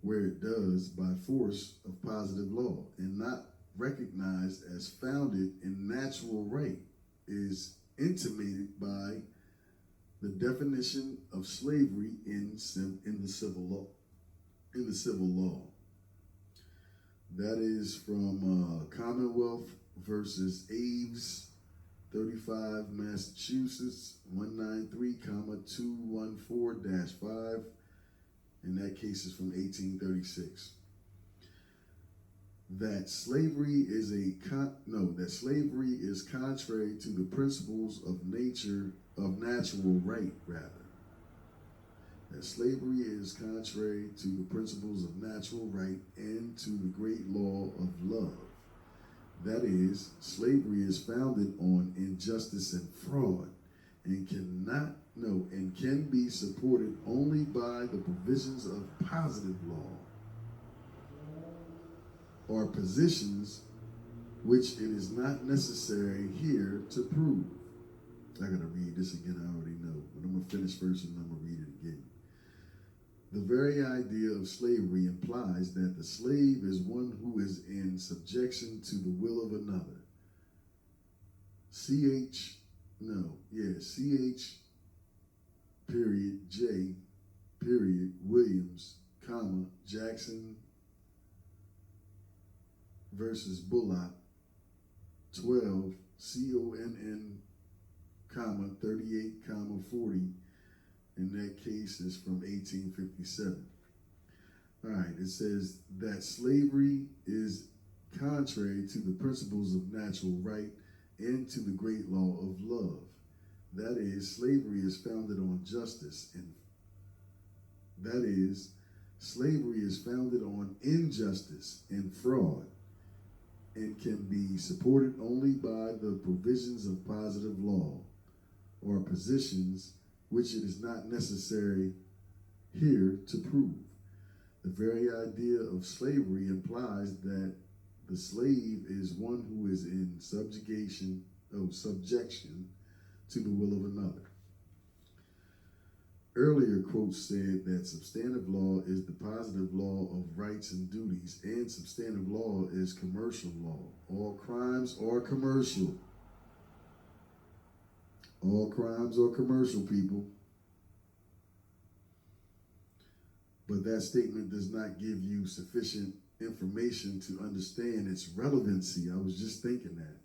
where it does by force of positive law, and not recognized as founded in natural right, is intimated by the definition of slavery in the civil law. In the civil law. That is from Commonwealth versus Aves, 35 Massachusetts, 193,214-5. And that case is from 1836. That slavery is contrary to the principles of natural right, rather. That slavery is contrary to the principles of natural right and to the great law of love. That is, slavery is founded on injustice and fraud, and can be supported only by the provisions of positive law, or positions which it is not necessary here to prove. I gotta read this again, I already know, but I'm gonna finish first and I'm gonna read it again. The very idea of slavery implies that the slave is one who is in subjection to the will of another. C.H. J. Williams, Jackson versus Bullock, 12, CONN, 38, 40. And that case is from 1857. All right, it says that slavery is contrary to the principles of natural right and to the great law of love. That is, slavery is founded on injustice and fraud, and can be supported only by the provisions of positive law, or positions which it is not necessary here to prove. The very idea of slavery implies that the slave is one who is in subjection to the will of another. Earlier quotes said that substantive law is the positive law of rights and duties, and substantive law is commercial law. All crimes are commercial. All crimes are commercial, people. But that statement does not give you sufficient information to understand its relevancy. I was just thinking that.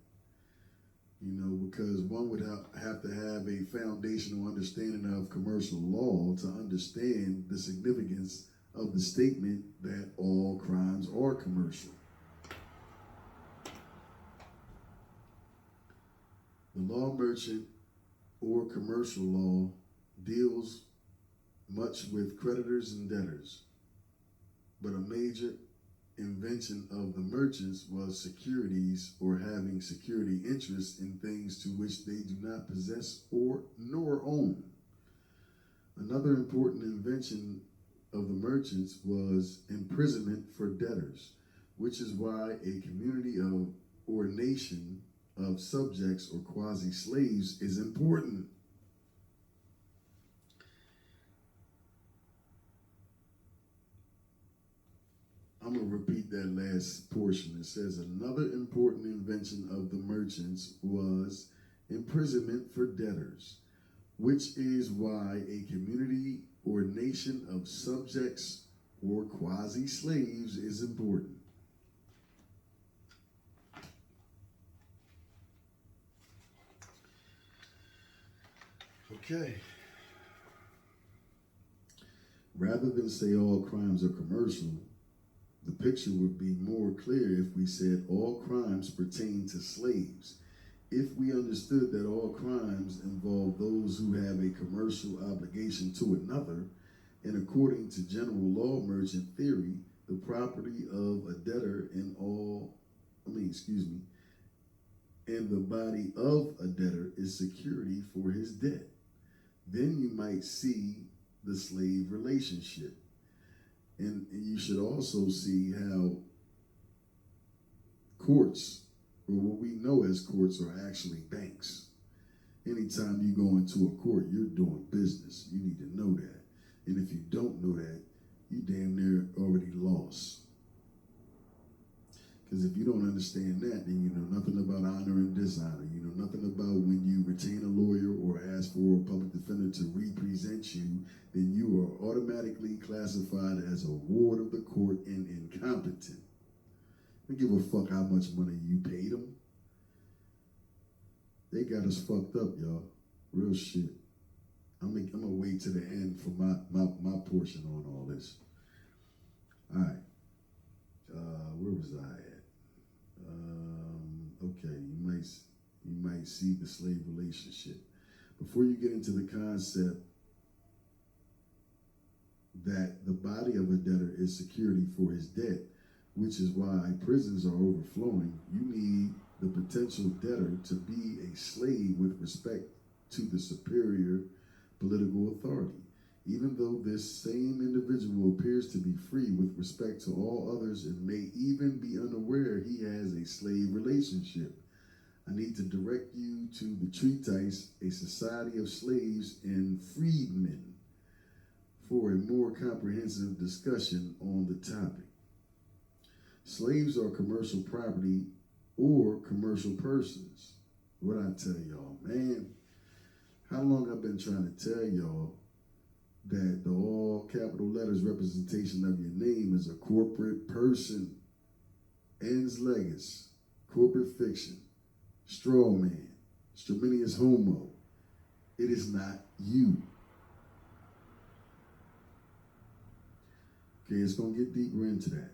Because one would have to have a foundational understanding of commercial law to understand the significance of the statement that all crimes are commercial. The law merchant or commercial law deals much with creditors and debtors, but a major invention of the merchants was securities, or having security interests in things to which they do not possess nor own. Another important invention of the merchants was imprisonment for debtors, which is why a community or nation of subjects or quasi-slaves is important. I'm going to repeat that last portion. It says another important invention of the merchants was imprisonment for debtors, which is why a community or nation of subjects or quasi-slaves is important. Okay. Rather than say all crimes are commercial, the picture would be more clear if we said all crimes pertain to slaves, If we understood that all crimes involve those who have a commercial obligation to another, and according to general law merchant theory, the property of a debtor and and the body of a debtor is security for his debt, then you might see the slave relationship. And you should also see how courts, or what we know as courts, are actually banks. Anytime you go into a court, you're doing business. You need to know that. And if you don't know that, you damn near already lost. Because if you don't understand that, then you know nothing about honor and dishonor. You know nothing about when you retain a lawyer or ask for a public defender to represent you, then you are automatically classified as a ward of the court and incompetent. I don't give a fuck how much money you paid them. They got us fucked up, y'all. Real shit. I'm gonna wait to the end for my portion on all this. All right. Where was I at? Okay, you might see the slave relationship. Before you get into the concept that the body of a debtor is security for his debt, which is why prisons are overflowing, you need the potential debtor to be a slave with respect to the superior political authority, even though this same individual appears to be free with respect to all others and may even be unaware he has a slave relationship. I need to direct you to the treatise, A Society of Slaves and Freedmen, for a more comprehensive discussion on the topic. Slaves are commercial property or commercial persons. What I tell y'all, man, how long I've been trying to tell y'all that the all capital letters representation of your name is a corporate person. Ens legis, corporate fiction, straw man, straminius homo. It is not you. Okay, it's going to get deeper into that.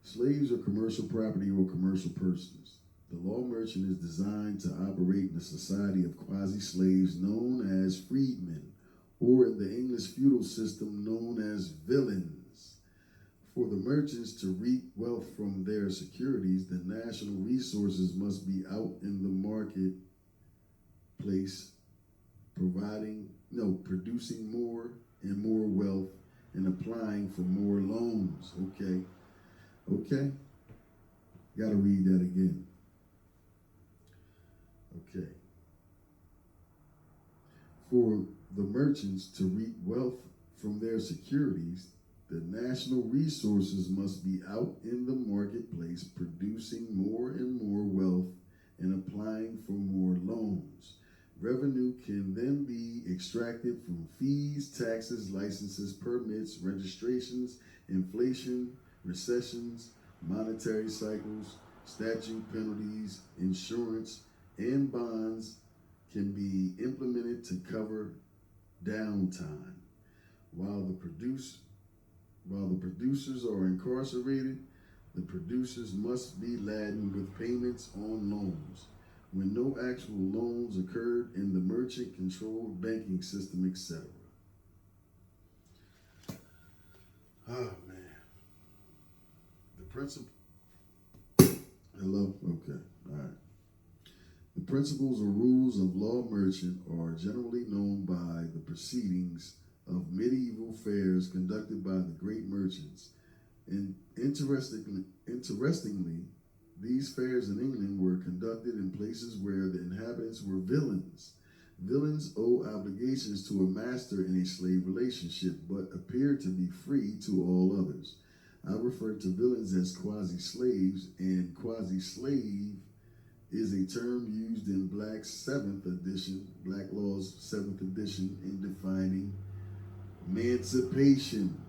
Slaves are commercial property or commercial persons. The law merchant is designed to operate in a society of quasi-slaves known as freedmen, or in the English feudal system known as villains. For the merchants to reap wealth from their securities, the national resources must be out in the marketplace, producing more and more wealth and applying for more loans. Okay? Gotta read that again. Okay. For the merchants to reap wealth from their securities, the national resources must be out in the marketplace, producing more and more wealth and applying for more loans. Revenue can then be extracted from fees, taxes, licenses, permits, registrations, inflation, recessions, monetary cycles, statute penalties, insurance, and bonds can be implemented to cover downtime. While the producers are incarcerated, the producers must be laden with payments on loans. When no actual loans occurred in the merchant-controlled banking system, etc. Oh, man. The principle... Hello? Okay. All right. The principles or rules of law merchant are generally known by the proceedings of medieval fairs conducted by the great merchants. And interestingly, these fairs in England were conducted in places where the inhabitants were villains. Villains owe obligations to a master in a slave relationship, but appear to be free to all others. I refer to villains as quasi-slaves, and quasi-slave is a term used in Black Law's 7th edition in defining emancipation.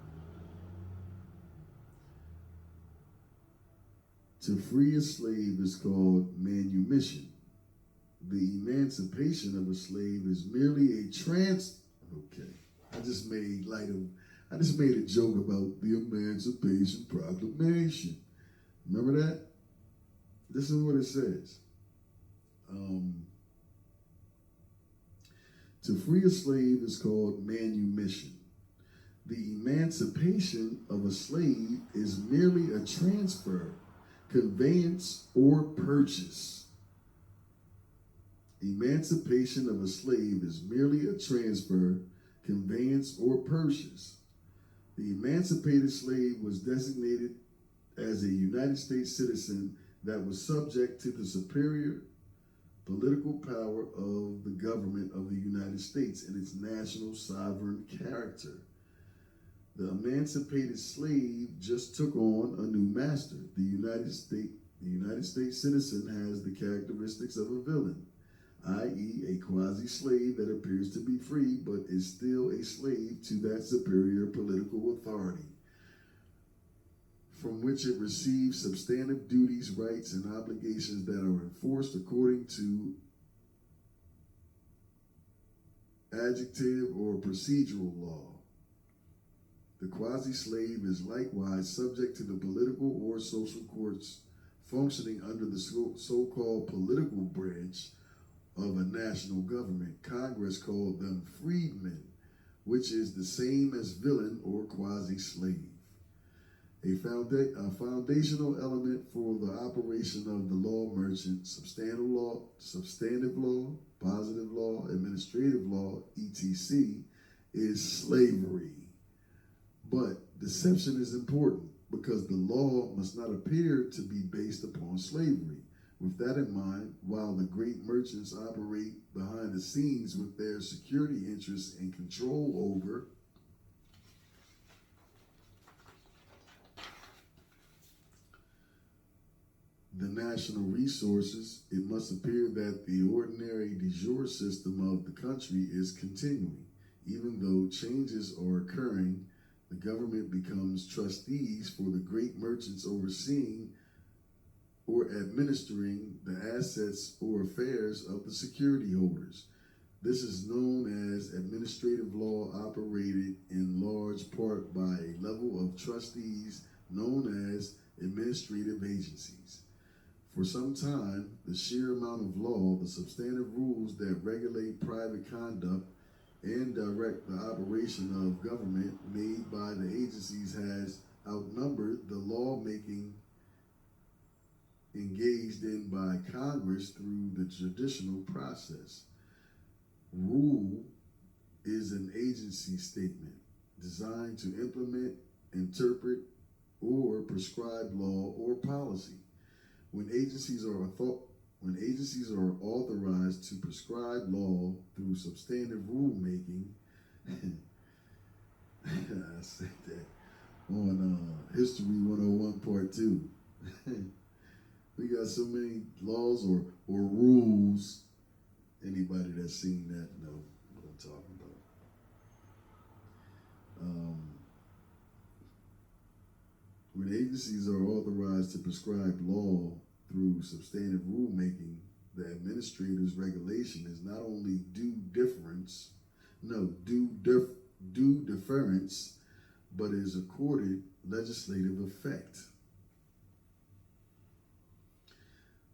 To free a slave is called manumission. The emancipation of a slave is merely a Okay, I just made a joke about the Emancipation Proclamation. Remember that? This is what it says. To free a slave is called manumission. The emancipation of a slave is merely a transfer, conveyance, or purchase. Emancipation of a slave is merely a transfer, conveyance, or purchase. The emancipated slave was designated as a United States citizen that was subject to the superior political power of the government of the United States and its national sovereign character. The emancipated slave just took on a new master. The United States citizen has the characteristics of a villain, i.e., a quasi-slave that appears to be free but is still a slave to that superior political authority, from which it receives substantive duties, rights, and obligations that are enforced according to adjective or procedural law. The quasi-slave is likewise subject to the political or social courts functioning under the so-called political branch of a national government. Congress called them freedmen, which is the same as villain or quasi-slave. A foundational element for the operation of the law merchant, substantive law, positive law, administrative law, etc., is slavery. But deception is important because the law must not appear to be based upon slavery. With that in mind, while the great merchants operate behind the scenes with their security interests and control over the national resources, it must appear that the ordinary de jure system of the country is continuing. Even though changes are occurring, the government becomes trustees for the great merchants overseeing or administering the assets or affairs of the security holders. This is known as administrative law, operated in large part by a level of trustees known as administrative agencies. For some time, the sheer amount of law, the substantive rules that regulate private conduct and direct the operation of government made by the agencies has outnumbered the lawmaking engaged in by Congress through the judicial process. Rule is an agency statement designed to implement, interpret, or prescribe law or policy. When agencies are authorized to prescribe law through substantive rulemaking, I said that on History 101 Part 2. We got so many laws or rules. Anybody that's seen that know what I'm talking about. When agencies are authorized to prescribe law through substantive rulemaking, the administrator's regulation is not only due deference, but is accorded legislative effect.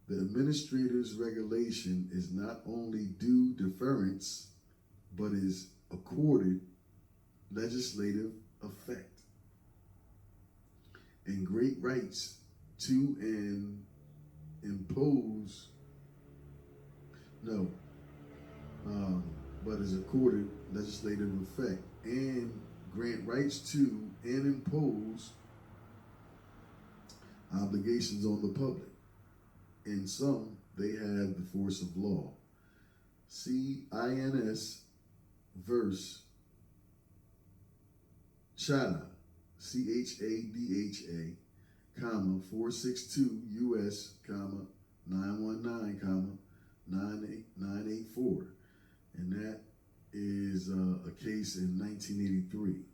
The administrator's regulation is not only due deference, but is accorded legislative effect. And great rights to impose, but is accorded legislative effect, and grant rights to and impose obligations on the public. In some, they have the force of law. See INS verse Chadha, CHADHA, 462 US, 919, 984. And that is a case in 1983.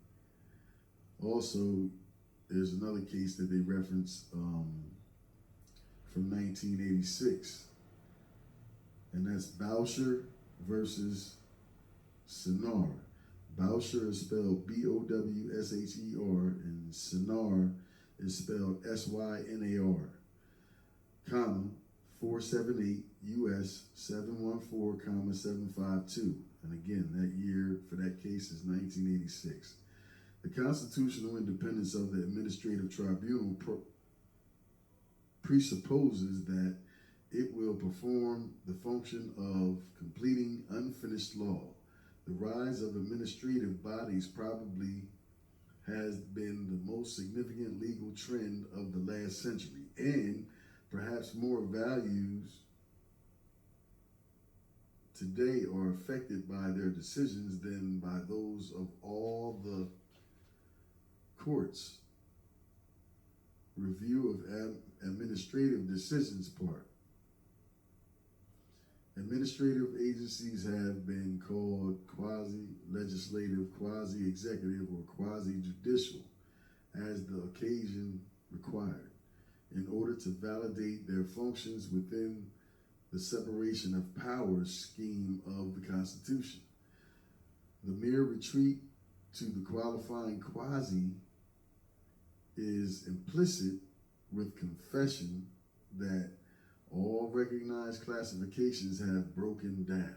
Also, there's another case that they reference from 1986. And that's Bowsher versus Sinar. Bowsher is spelled Bowsher, and Sinar is spelled Synar, 478 US 714,752. And again, that year for that case is 1986. The constitutional independence of the administrative tribunal presupposes that it will perform the function of completing unfinished law. The rise of administrative bodies probably has been the most significant legal trend of the last century, and perhaps more values today are affected by their decisions than by those of all the courts. Review of administrative decisions part. Administrative agencies have been called quasi-legislative, quasi-executive, or quasi-judicial as the occasion required in order to validate their functions within the separation of powers scheme of the Constitution. The mere retreat to the qualifying quasi is implicit with confession that all recognized classifications have broken down.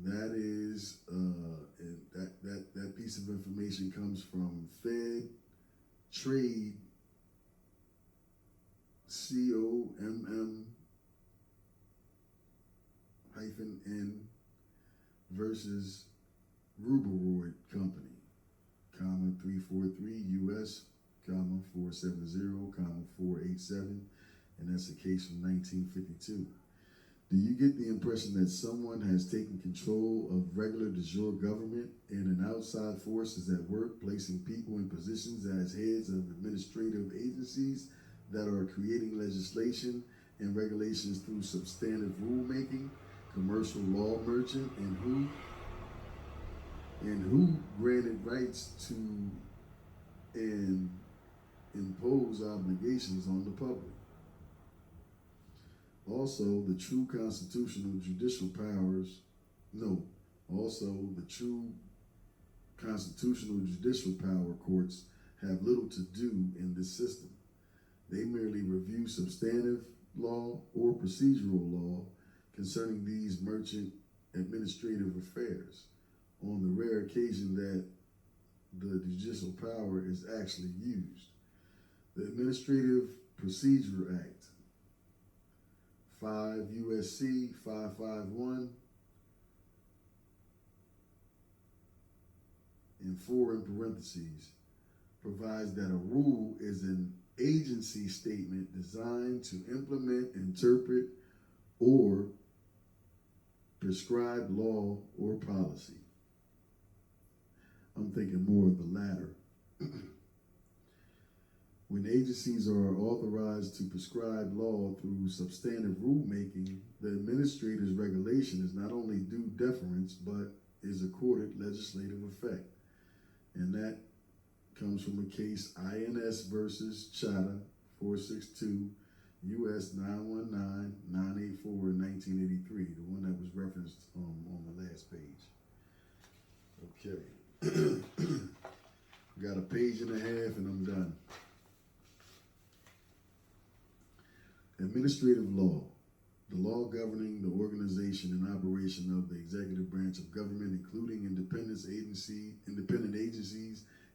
That is, that piece of information comes from Fed Trade COMM-N versus Ruberoid Company, 343 US, 470, 487, and that's a case from 1952. Do you get the impression that someone has taken control of regular de jure government and an outside force is at work placing people in positions as heads of administrative agencies that are creating legislation and regulations through substantive rulemaking, commercial law merchant, and who granted rights to and impose obligations on the public? Also, the true constitutional judicial powers, the true constitutional judicial power courts have little to do in this system. They merely review substantive law or procedural law concerning these merchant administrative affairs on the rare occasion that the judicial power is actually used. The Administrative Procedure Act, 5 USC 551, and 4 in parentheses, provides that a rule is an agency statement designed to implement, interpret, or prescribe law or policy. I'm thinking more of the latter. When agencies are authorized to prescribe law through substantive rulemaking, the administrator's regulation is not only due deference, but is accorded legislative effect. And that comes from a case INS versus Chadha 462 US 919-984 in 1983, the one that was referenced on the last page. Okay. Got a page and a half and I'm done. Administrative law, the law governing the organization and operation of the executive branch of government, including independent agencies,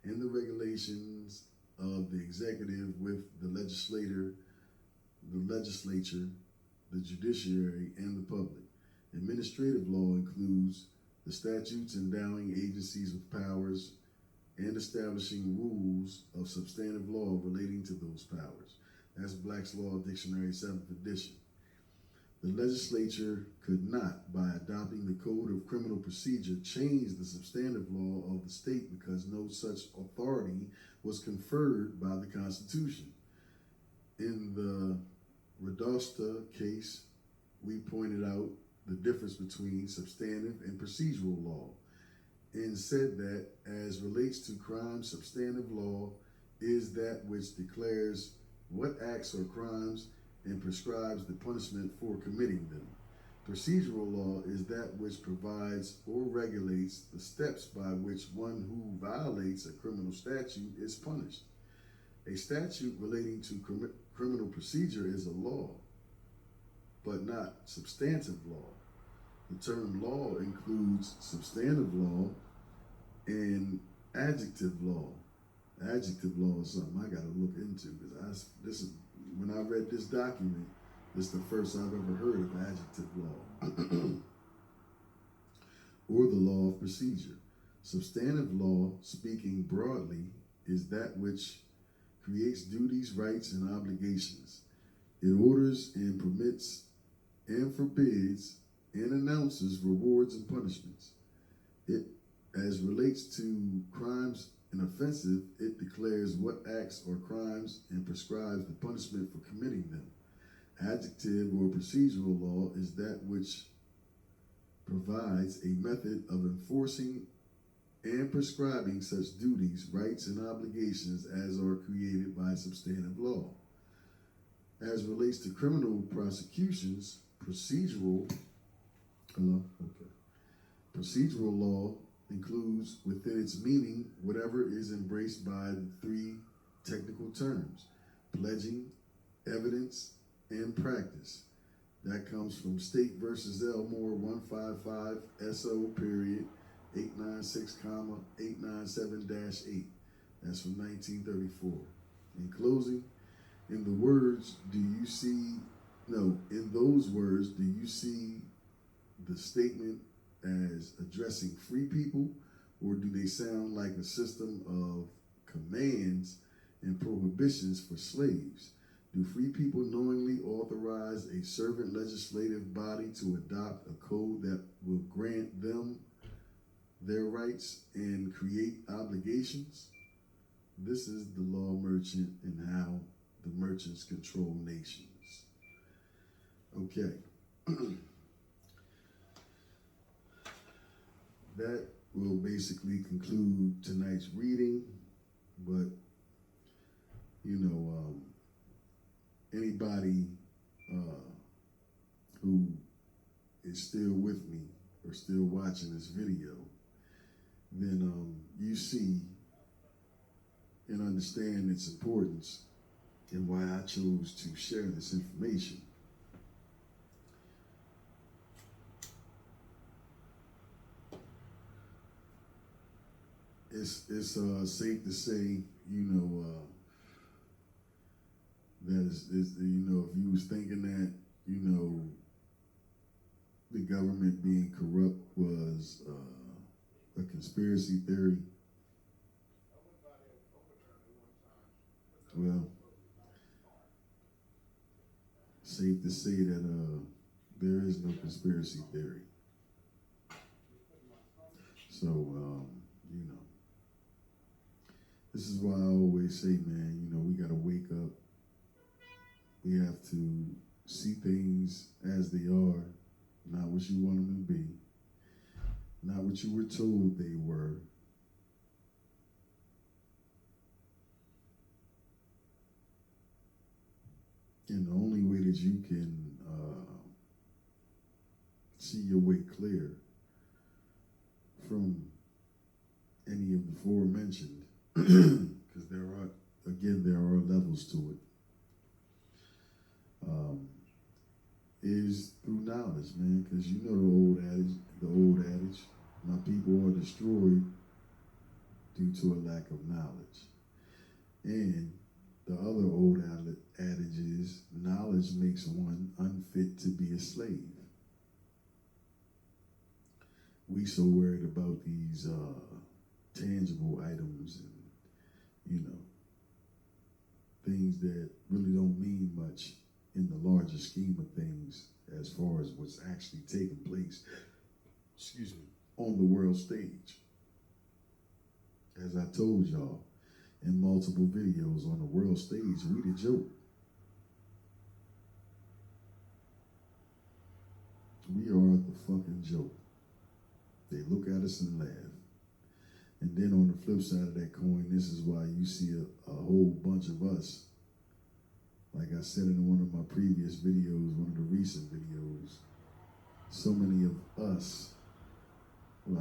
and the regulations of the executive with the legislature, the judiciary, and the public. Administrative law includes the statutes endowing agencies with powers and establishing rules of substantive law relating to those powers. That's Black's Law Dictionary, 7th edition. The legislature could not, by adopting the Code of Criminal Procedure, change the substantive law of the state because no such authority was conferred by the Constitution. In the Radosta case, we pointed out the difference between substantive and procedural law and said that as relates to crime, substantive law is that which declares what acts or crimes and prescribes the punishment for committing them. Procedural law is that which provides or regulates the steps by which one who violates a criminal statute is punished. A statute relating to criminal procedure is a law. but not substantive law. The term law includes substantive law and adjective law. Adjective law is something I got to look into because when I read this document, this is the first I've ever heard of adjective law or the law of procedure. Substantive law, speaking broadly, is that which creates duties, rights, and obligations. It orders and permits and forbids and announces rewards and punishments. It, as relates to crimes and offensive, it declares what acts or crimes and prescribes the punishment for committing them. Adjective or procedural law is that which provides a method of enforcing and prescribing such duties, rights, and obligations as are created by substantive law. As relates to criminal prosecutions, procedural law includes within its meaning whatever is embraced by the three technical terms: pledging, evidence, and practice. That comes from State versus Elmore 155 SO period 896, 897-8. That's from 1934. In closing, in those words, do you see the statement as addressing free people, or do they sound like a system of commands and prohibitions for slaves? Do free people knowingly authorize a servant legislative body to adopt a code that will grant them their rights and create obligations? This is the law merchant and how the merchants control nations. Okay. That will basically conclude tonight's reading, but anybody who is still with me or still watching this video, then you see and understand its importance and why I chose to share this information. It's safe to say, that is, if you was thinking that, the government being corrupt was a conspiracy theory, well, safe to say that there is no conspiracy theory. So, this is why I always say, man, we got to wake up. We have to see things as they are, not what you want them to be, not what you were told they were. And the only way that you can see your way clear from any of the forementioned, because there are levels to it, is through knowledge, man. Because the old adage, my people are destroyed due to a lack of knowledge. And the other old adage is, knowledge makes one unfit to be a slave. We so worried about these tangible items and, things that really don't mean much in the larger scheme of things as far as what's actually taking place, on the world stage. As I told y'all in multiple videos, on the world stage, we the joke. We are the fucking joke. They look at us and laugh. And then on the flip side of that coin, this is why you see a whole bunch of us. Like I said in one of my previous videos, one of the recent videos, so many of us, would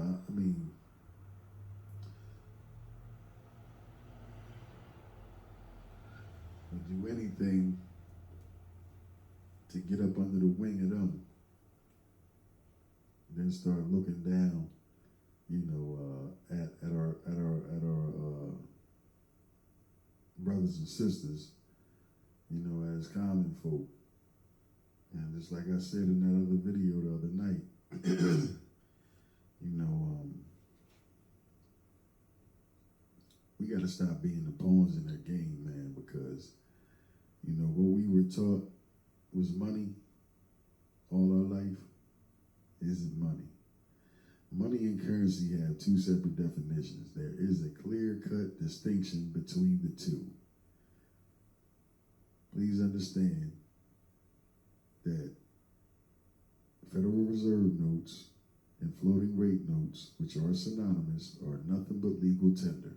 do anything to get up under the wing of them, then start looking down, at our brothers and sisters, as common folk. And just like I said in that other video the other night, we got to stop being the pawns in their game, man, because, what we were taught was money all our life isn't money. Money and currency have two separate definitions. There is a clear-cut distinction between the two. Please understand that Federal Reserve notes and floating rate notes, which are synonymous, are nothing but legal tender.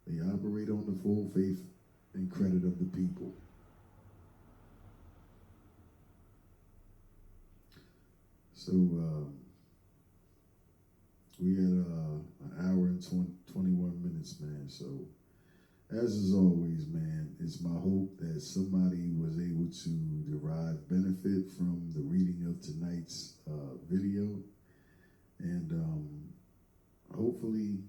They operate on the full faith and credit of the people. So we had an hour and 21 minutes, man. So as is always, man, it's my hope that somebody was able to derive benefit from the reading of tonight's video. And hopefully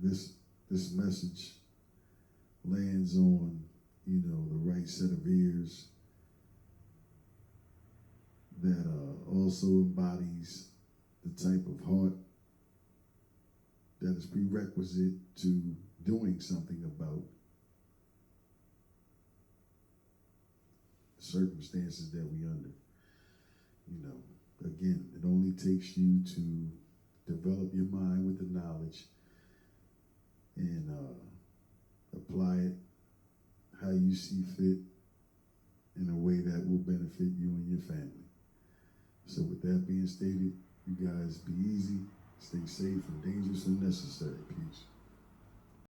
this message lands on, the right set of ears that also embodies the type of heart that is prerequisite to doing something about the circumstances that we under. Again, it only takes you to develop your mind with the knowledge and apply it how you see fit in a way that will benefit you and your family. So with that being stated, you guys be easy, stay safe and dangerous and necessary.